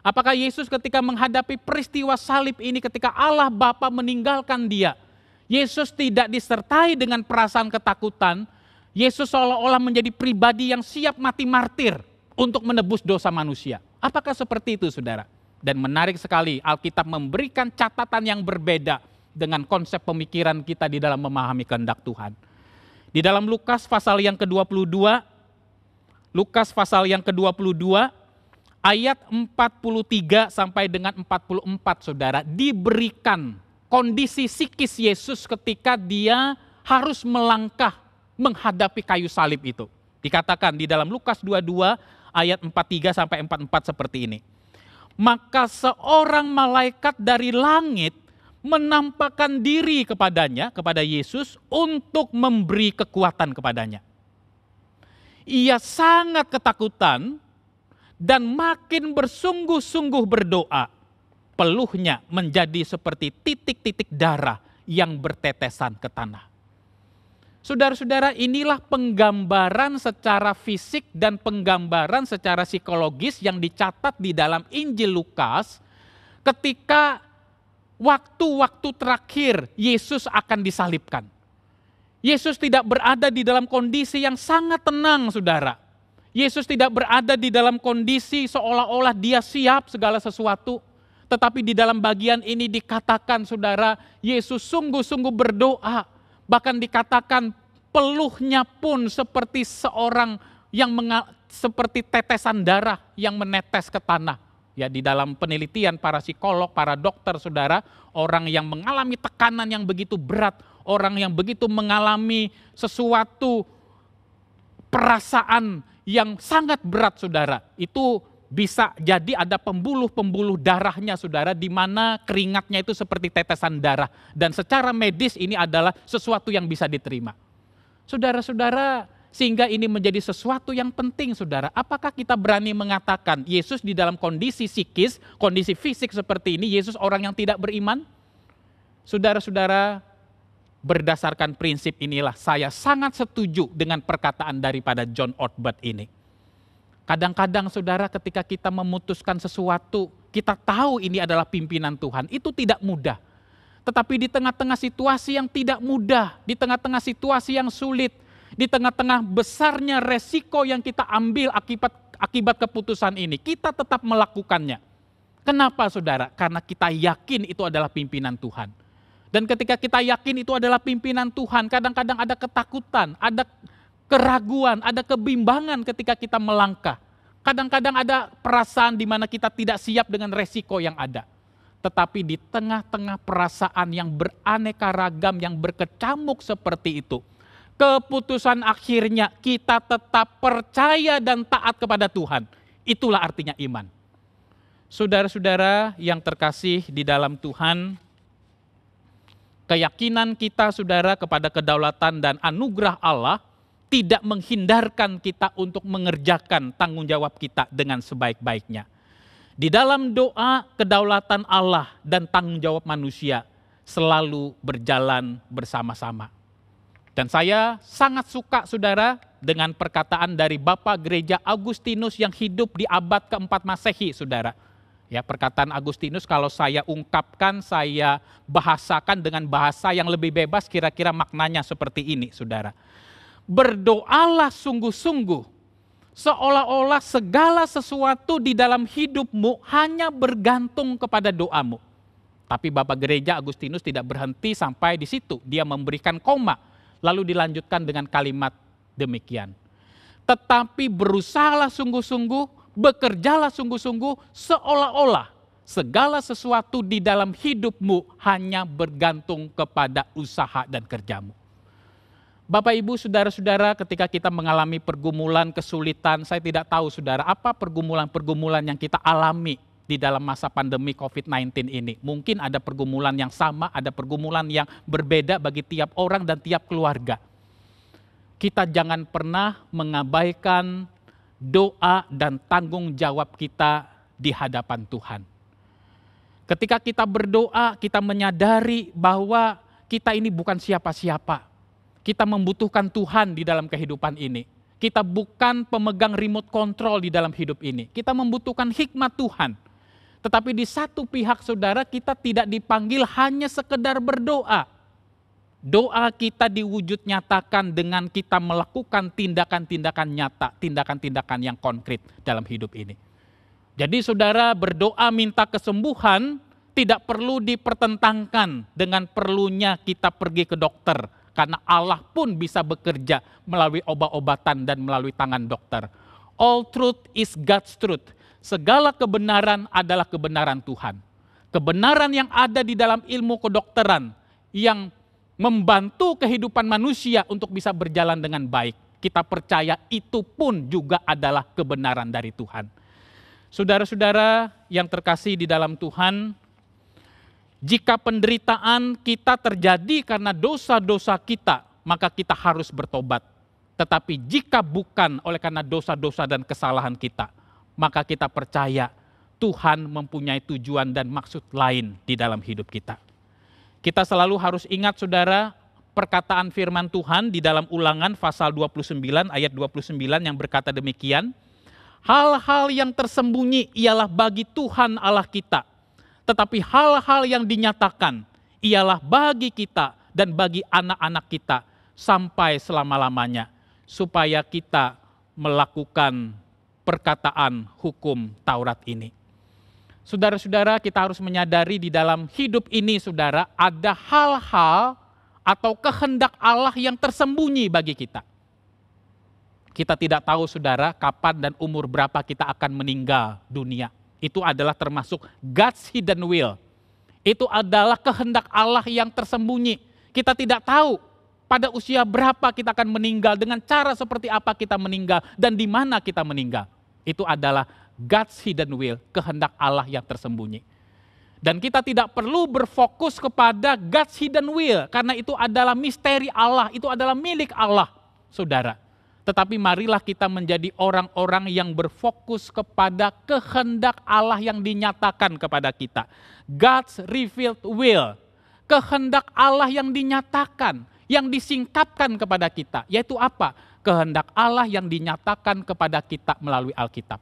Apakah Yesus ketika menghadapi peristiwa salib ini, ketika Allah Bapa meninggalkan dia, Yesus tidak disertai dengan perasaan ketakutan. Yesus seolah-olah menjadi pribadi yang siap mati martir untuk menebus dosa manusia. Apakah seperti itu saudara? Dan menarik sekali, Alkitab memberikan catatan yang berbeda dengan konsep pemikiran kita di dalam memahami kehendak Tuhan. Di dalam Lukas pasal yang ke-22, Lukas pasal yang ke-22, ayat 43 sampai dengan 44 saudara, diberikan kondisi psikis Yesus ketika dia harus melangkah menghadapi kayu salib itu. Dikatakan di dalam Lukas 22 ayat 43 sampai 44 seperti ini. Maka seorang malaikat dari langit menampakkan diri kepadanya, kepada Yesus, untuk memberi kekuatan kepadanya. Ia sangat ketakutan dan makin bersungguh-sungguh berdoa. Peluhnya menjadi seperti titik-titik darah yang bertetesan ke tanah. Saudara-saudara, inilah penggambaran secara fisik dan penggambaran secara psikologis yang dicatat di dalam Injil Lukas ketika waktu-waktu terakhir Yesus akan disalibkan. Yesus tidak berada di dalam kondisi yang sangat tenang, saudara. Yesus tidak berada di dalam kondisi seolah-olah dia siap segala sesuatu. Tetapi di dalam bagian ini dikatakan, saudara, Yesus sungguh-sungguh berdoa. Bahkan dikatakan peluhnya pun seperti seorang yang seperti tetesan darah yang menetes ke tanah. Ya, di dalam penelitian para psikolog, para dokter, saudara, orang yang mengalami tekanan yang begitu berat, orang yang begitu mengalami sesuatu perasaan yang sangat berat, saudara, itu bisa jadi ada pembuluh-pembuluh darahnya, saudara, di mana keringatnya itu seperti tetesan darah. Dan secara medis ini adalah sesuatu yang bisa diterima. Saudara-saudara, sehingga ini menjadi sesuatu yang penting, saudara. Apakah kita berani mengatakan Yesus di dalam kondisi psikis, kondisi fisik seperti ini, Yesus orang yang tidak beriman? Saudara-saudara, berdasarkan prinsip inilah saya sangat setuju dengan perkataan daripada John Ortberg ini. Kadang-kadang saudara, ketika kita memutuskan sesuatu, kita tahu ini adalah pimpinan Tuhan, itu tidak mudah. Tetapi di tengah-tengah situasi yang tidak mudah, di tengah-tengah situasi yang sulit, di tengah-tengah besarnya resiko yang kita ambil akibat keputusan ini, kita tetap melakukannya. Kenapa saudara? Karena kita yakin itu adalah pimpinan Tuhan. Dan ketika kita yakin itu adalah pimpinan Tuhan, kadang-kadang ada ketakutan, ada keraguan, ada kebimbangan ketika kita melangkah. Kadang-kadang ada perasaan di mana kita tidak siap dengan resiko yang ada. Tetapi di tengah-tengah perasaan yang beraneka ragam, yang berkecamuk seperti itu, keputusan akhirnya kita tetap percaya dan taat kepada Tuhan. Itulah artinya iman. Saudara-saudara yang terkasih di dalam Tuhan, keyakinan kita, saudara, kepada kedaulatan dan anugerah Allah tidak menghindarkan kita untuk mengerjakan tanggung jawab kita dengan sebaik-baiknya. Di dalam doa, kedaulatan Allah dan tanggung jawab manusia selalu berjalan bersama-sama. Dan saya sangat suka, saudara, dengan perkataan dari Bapak Gereja Agustinus yang hidup di abad keempat Masehi, saudara. Ya, perkataan Agustinus kalau saya ungkapkan, saya bahasakan dengan bahasa yang lebih bebas, kira-kira maknanya seperti ini, saudara. Berdoalah sungguh-sungguh, seolah-olah segala sesuatu di dalam hidupmu hanya bergantung kepada doamu. Tapi Bapak Gereja Agustinus tidak berhenti sampai di situ. Dia memberikan koma, lalu dilanjutkan dengan kalimat demikian. Tetapi berusahalah sungguh-sungguh, bekerjalah sungguh-sungguh, seolah-olah segala sesuatu di dalam hidupmu hanya bergantung kepada usaha dan kerjamu. Bapak, Ibu, saudara-saudara, ketika kita mengalami pergumulan, kesulitan, saya tidak tahu, saudara, apa pergumulan-pergumulan yang kita alami di dalam masa pandemi COVID-19 ini. Mungkin ada pergumulan yang sama, ada pergumulan yang berbeda bagi tiap orang dan tiap keluarga. Kita jangan pernah mengabaikan doa dan tanggung jawab kita di hadapan Tuhan. Ketika kita berdoa, kita menyadari bahwa kita ini bukan siapa-siapa. Kita membutuhkan Tuhan di dalam kehidupan ini. Kita bukan pemegang remote control di dalam hidup ini. Kita membutuhkan hikmat Tuhan. Tetapi di satu pihak saudara, kita tidak dipanggil hanya sekedar berdoa. Doa kita diwujud nyatakan dengan kita melakukan tindakan-tindakan nyata, tindakan-tindakan yang konkret dalam hidup ini. Jadi saudara, berdoa minta kesembuhan tidak perlu dipertentangkan dengan perlunya kita pergi ke dokter. Karena Allah pun bisa bekerja melalui obat-obatan dan melalui tangan dokter. All truth is God's truth. Segala kebenaran adalah kebenaran Tuhan. Kebenaran yang ada di dalam ilmu kedokteran yang membantu kehidupan manusia untuk bisa berjalan dengan baik. Kita percaya itu pun juga adalah kebenaran dari Tuhan. Saudara-saudara yang terkasih di dalam Tuhan, jika penderitaan kita terjadi karena dosa-dosa kita, maka kita harus bertobat. Tetapi jika bukan oleh karena dosa-dosa dan kesalahan kita, maka kita percaya Tuhan mempunyai tujuan dan maksud lain di dalam hidup kita. Kita selalu harus ingat saudara, perkataan firman Tuhan di dalam Ulangan pasal 29 ayat 29 yang berkata demikian, hal-hal yang tersembunyi ialah bagi Tuhan Allah kita, tetapi hal-hal yang dinyatakan ialah bagi kita dan bagi anak-anak kita sampai selama-lamanya, supaya kita melakukan perkataan hukum Taurat ini. Saudara-saudara, kita harus menyadari di dalam hidup ini, saudara, ada hal-hal atau kehendak Allah yang tersembunyi bagi kita. Kita tidak tahu, saudara, kapan dan umur berapa kita akan meninggal dunia. Itu adalah termasuk God's hidden will. Itu adalah kehendak Allah yang tersembunyi. Kita tidak tahu pada usia berapa kita akan meninggal, dengan cara seperti apa kita meninggal, dan di mana kita meninggal. Itu adalah God's hidden will, kehendak Allah yang tersembunyi. Dan kita tidak perlu berfokus kepada God's hidden will, karena itu adalah misteri Allah, itu adalah milik Allah, saudara. Tetapi marilah kita menjadi orang-orang yang berfokus kepada kehendak Allah yang dinyatakan kepada kita. God's revealed will, kehendak Allah yang dinyatakan, yang disingkapkan kepada kita. Yaitu apa? Kehendak Allah yang dinyatakan kepada kita melalui Alkitab.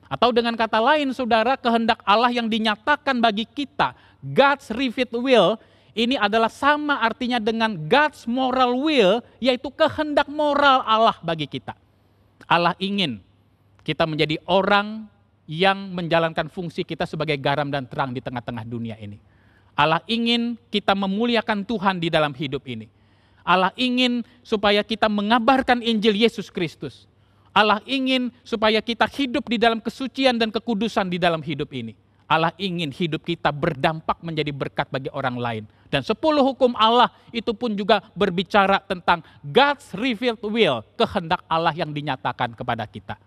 Atau dengan kata lain saudara, kehendak Allah yang dinyatakan bagi kita, God's revealed will, ini adalah sama artinya dengan God's moral will, yaitu kehendak moral Allah bagi kita. Allah ingin kita menjadi orang yang menjalankan fungsi kita sebagai garam dan terang di tengah-tengah dunia ini. Allah ingin kita memuliakan Tuhan di dalam hidup ini. Allah ingin supaya kita mengabarkan Injil Yesus Kristus. Allah ingin supaya kita hidup di dalam kesucian dan kekudusan di dalam hidup ini. Allah ingin hidup kita berdampak menjadi berkat bagi orang lain. Dan 10 hukum Allah itu pun juga berbicara tentang God's revealed will, kehendak Allah yang dinyatakan kepada kita.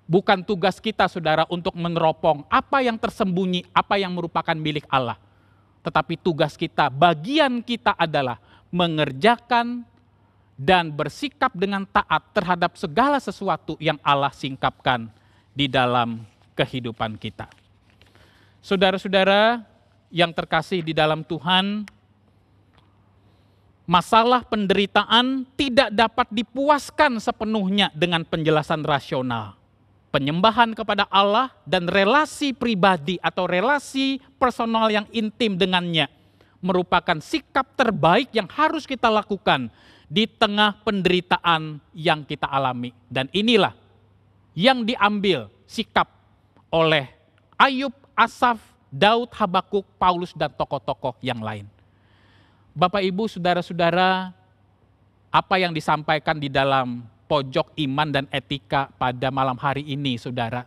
Bukan tugas kita saudara untuk meneropong apa yang tersembunyi, apa yang merupakan milik Allah. Tetapi tugas kita, bagian kita adalah mengerjakan dan bersikap dengan taat terhadap segala sesuatu yang Allah singkapkan di dalam kehidupan kita. Saudara-saudara yang terkasih di dalam Tuhan, masalah penderitaan tidak dapat dipuaskan sepenuhnya dengan penjelasan rasional. Penyembahan kepada Allah dan relasi pribadi atau relasi personal yang intim dengannya merupakan sikap terbaik yang harus kita lakukan di tengah penderitaan yang kita alami. Dan inilah yang diambil sikap oleh Ayub, Asaf, Daud, Habakuk, Paulus, dan tokoh-tokoh yang lain. Bapak, Ibu, saudara-saudara, apa yang disampaikan di dalam pojok iman dan etika pada malam hari ini, saudara,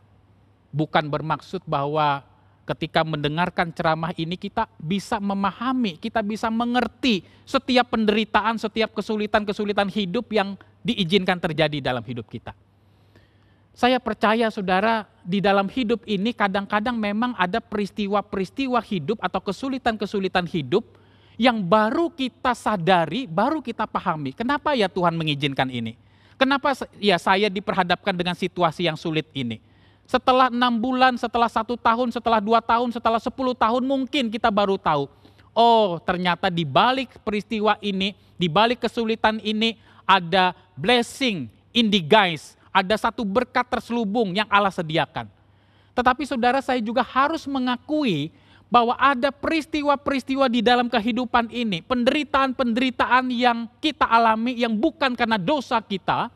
bukan bermaksud bahwa ketika mendengarkan ceramah ini kita bisa memahami, kita bisa mengerti setiap penderitaan, setiap kesulitan-kesulitan hidup yang diizinkan terjadi dalam hidup kita. Saya percaya saudara, di dalam hidup ini kadang-kadang memang ada peristiwa-peristiwa hidup atau kesulitan-kesulitan hidup yang baru kita sadari, baru kita pahami. Kenapa ya Tuhan mengizinkan ini? Kenapa ya saya diperhadapkan dengan situasi yang sulit ini? Setelah 6 bulan, setelah 1 tahun, setelah 2 tahun, setelah 10 tahun mungkin kita baru tahu. Oh, ternyata di balik peristiwa ini, di balik kesulitan ini ada blessing in disguise, ada satu berkat terselubung yang Allah sediakan. Tetapi saudara, saya juga harus mengakui bahwa ada peristiwa-peristiwa di dalam kehidupan ini, penderitaan-penderitaan yang kita alami yang bukan karena dosa kita,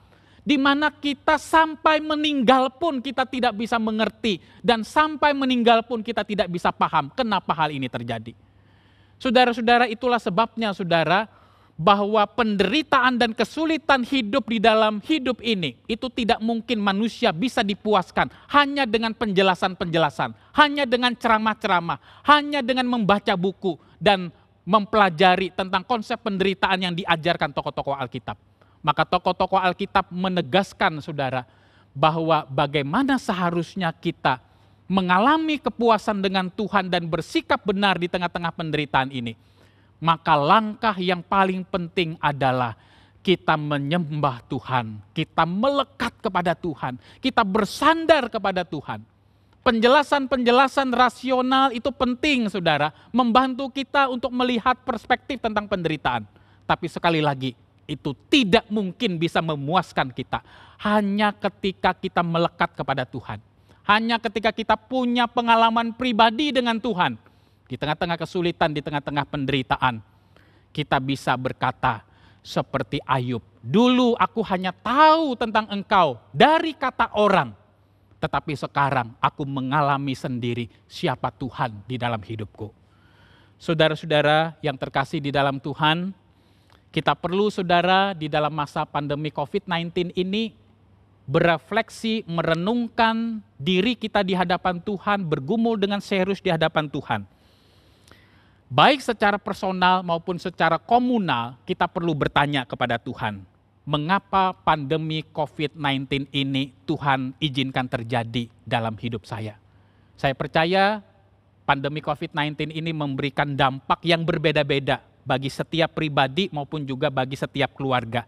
di mana kita sampai meninggal pun kita tidak bisa mengerti, dan sampai meninggal pun kita tidak bisa paham kenapa hal ini terjadi. Saudara-saudara, itulah sebabnya saudara, bahwa penderitaan dan kesulitan hidup di dalam hidup ini, itu tidak mungkin manusia bisa dipuaskan hanya dengan penjelasan-penjelasan, hanya dengan ceramah-ceramah, hanya dengan membaca buku dan mempelajari tentang konsep penderitaan yang diajarkan tokoh-tokoh Alkitab. Maka tokoh-tokoh Alkitab menegaskan saudara, bahwa bagaimana seharusnya kita mengalami kepuasan dengan Tuhan dan bersikap benar di tengah-tengah penderitaan ini. Maka langkah yang paling penting adalah kita menyembah Tuhan, kita melekat kepada Tuhan, kita bersandar kepada Tuhan. Penjelasan-penjelasan rasional itu penting saudara, membantu kita untuk melihat perspektif tentang penderitaan. Tapi sekali lagi, itu tidak mungkin bisa memuaskan kita. Hanya ketika kita melekat kepada Tuhan. Hanya ketika kita punya pengalaman pribadi dengan Tuhan. Di tengah-tengah kesulitan, di tengah-tengah penderitaan, kita bisa berkata seperti Ayub. Dulu aku hanya tahu tentang engkau dari kata orang. Tetapi sekarang aku mengalami sendiri siapa Tuhan di dalam hidupku. Saudara-saudara yang terkasih di dalam Tuhan, kita perlu saudara di dalam masa pandemi COVID-19 ini berefleksi, merenungkan diri kita di hadapan Tuhan, bergumul dengan serius di hadapan Tuhan. Baik secara personal maupun secara komunal, kita perlu bertanya kepada Tuhan, mengapa pandemi COVID-19 ini Tuhan izinkan terjadi dalam hidup saya? Saya percaya pandemi COVID-19 ini memberikan dampak yang berbeda-beda bagi setiap pribadi maupun juga bagi setiap keluarga.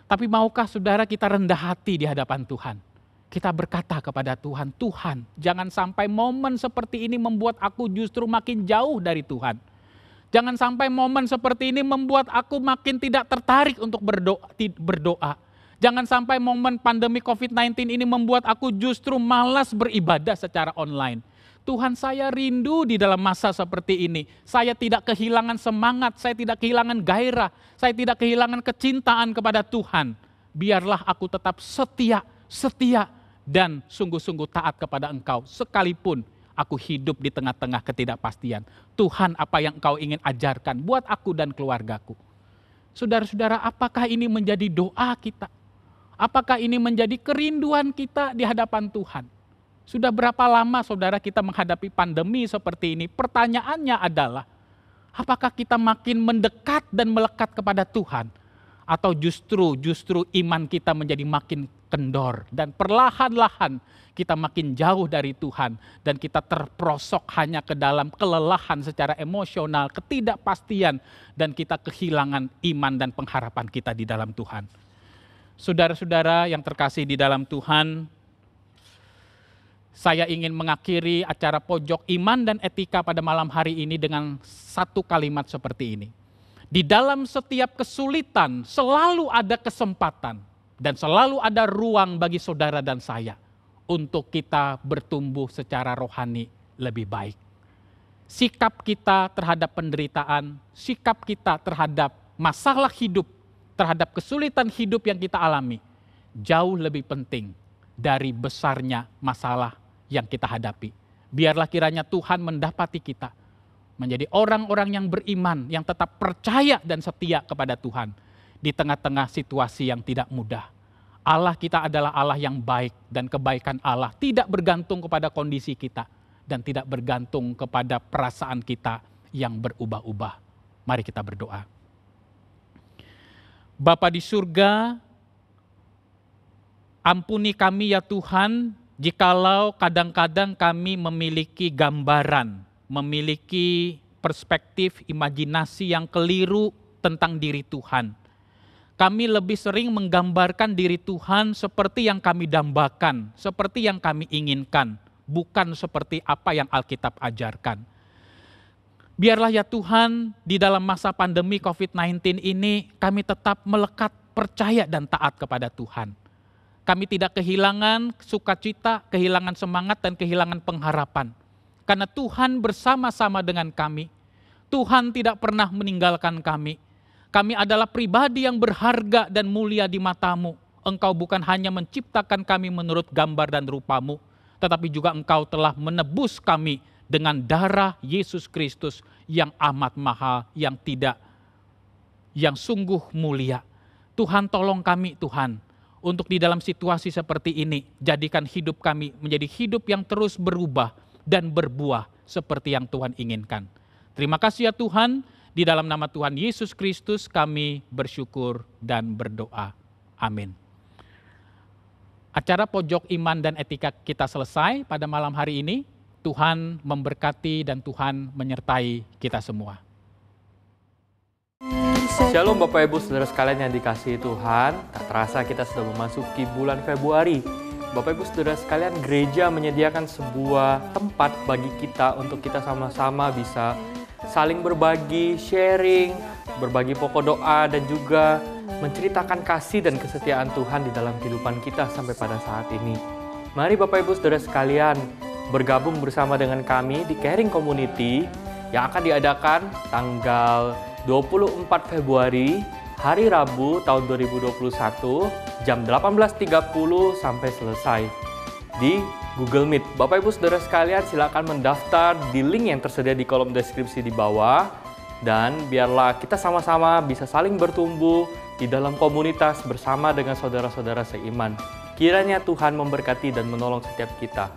Tapi maukah saudara kita rendah hati di hadapan Tuhan? Kita berkata kepada Tuhan, Tuhan, jangan sampai momen seperti ini membuat aku justru makin jauh dari Tuhan. Jangan sampai momen seperti ini membuat aku makin tidak tertarik untuk berdoa. Jangan sampai momen pandemi COVID-19 ini membuat aku justru malas beribadah secara online. Tuhan, saya rindu di dalam masa seperti ini. Saya tidak kehilangan semangat, saya tidak kehilangan gairah, saya tidak kehilangan kecintaan kepada Tuhan. Biarlah aku tetap setia dan sungguh-sungguh taat kepada Engkau sekalipun aku hidup di tengah-tengah ketidakpastian. Tuhan, apa yang Engkau ingin ajarkan buat aku dan keluargaku. Saudara-saudara, apakah ini menjadi doa kita? Apakah ini menjadi kerinduan kita di hadapan Tuhan? Sudah berapa lama saudara kita menghadapi pandemi seperti ini? Pertanyaannya adalah, apakah kita makin mendekat dan melekat kepada Tuhan? Atau justru iman kita menjadi makin kendor dan perlahan-lahan kita makin jauh dari Tuhan dan kita terperosok hanya ke dalam kelelahan secara emosional, ketidakpastian, dan kita kehilangan iman dan pengharapan kita di dalam Tuhan. Saudara-saudara yang terkasih di dalam Tuhan, saya ingin mengakhiri acara Pojok Iman dan Etika pada malam hari ini dengan satu kalimat seperti ini. Di dalam setiap kesulitan selalu ada kesempatan dan selalu ada ruang bagi saudara dan saya untuk kita bertumbuh secara rohani lebih baik. Sikap kita terhadap penderitaan, sikap kita terhadap masalah hidup, terhadap kesulitan hidup yang kita alami, jauh lebih penting dari besarnya masalah yang kita hadapi. Biarlah kiranya Tuhan mendapati kita menjadi orang-orang yang beriman, yang tetap percaya dan setia kepada Tuhan di tengah-tengah situasi yang tidak mudah. Allah kita adalah Allah yang baik dan kebaikan Allah tidak bergantung kepada kondisi kita dan tidak bergantung kepada perasaan kita yang berubah-ubah. Mari kita berdoa. Bapa di surga, ampuni kami ya Tuhan, jikalau kadang-kadang kami memiliki gambaran, memiliki perspektif imajinasi yang keliru tentang diri Tuhan. Kami lebih sering menggambarkan diri Tuhan seperti yang kami dambakan, seperti yang kami inginkan, bukan seperti apa yang Alkitab ajarkan. Biarlah ya Tuhan, di dalam masa pandemi COVID-19 ini, kami tetap melekat percaya dan taat kepada Tuhan. Kami tidak kehilangan sukacita, kehilangan semangat, dan kehilangan pengharapan. Karena Tuhan bersama-sama dengan kami. Tuhan tidak pernah meninggalkan kami. Kami adalah pribadi yang berharga dan mulia di mata-Mu. Engkau bukan hanya menciptakan kami menurut gambar dan rupa-Mu, tetapi juga Engkau telah menebus kami dengan darah Yesus Kristus yang amat mahal, yang sungguh mulia. Tuhan, tolong kami Tuhan, untuk di dalam situasi seperti ini, jadikan hidup kami menjadi hidup yang terus berubah dan berbuah seperti yang Tuhan inginkan. Terima kasih ya Tuhan. Di dalam nama Tuhan Yesus Kristus kami bersyukur dan berdoa. Amin. Acara Pojok Iman dan Etika kita selesai pada malam hari ini. Tuhan memberkati dan Tuhan menyertai kita semua. Shalom Bapak Ibu Saudara sekalian yang dikasihi Tuhan. Tak terasa kita sudah memasuki bulan Februari. Bapak Ibu Saudara sekalian, gereja menyediakan sebuah tempat bagi kita untuk kita sama-sama bisa saling berbagi, sharing, berbagi pokok doa, dan juga menceritakan kasih dan kesetiaan Tuhan di dalam kehidupan kita sampai pada saat ini. Mari Bapak Ibu Saudara sekalian bergabung bersama dengan kami di Caring Community yang akan diadakan tanggal 24 Februari, hari Rabu tahun 2021, jam 18.30 sampai selesai di Google Meet. Bapak Ibu Saudara sekalian, silakan mendaftar di link yang tersedia di kolom deskripsi di bawah, dan biarlah kita sama-sama bisa saling bertumbuh di dalam komunitas bersama dengan saudara-saudara seiman. Kiranya Tuhan memberkati dan menolong setiap kita.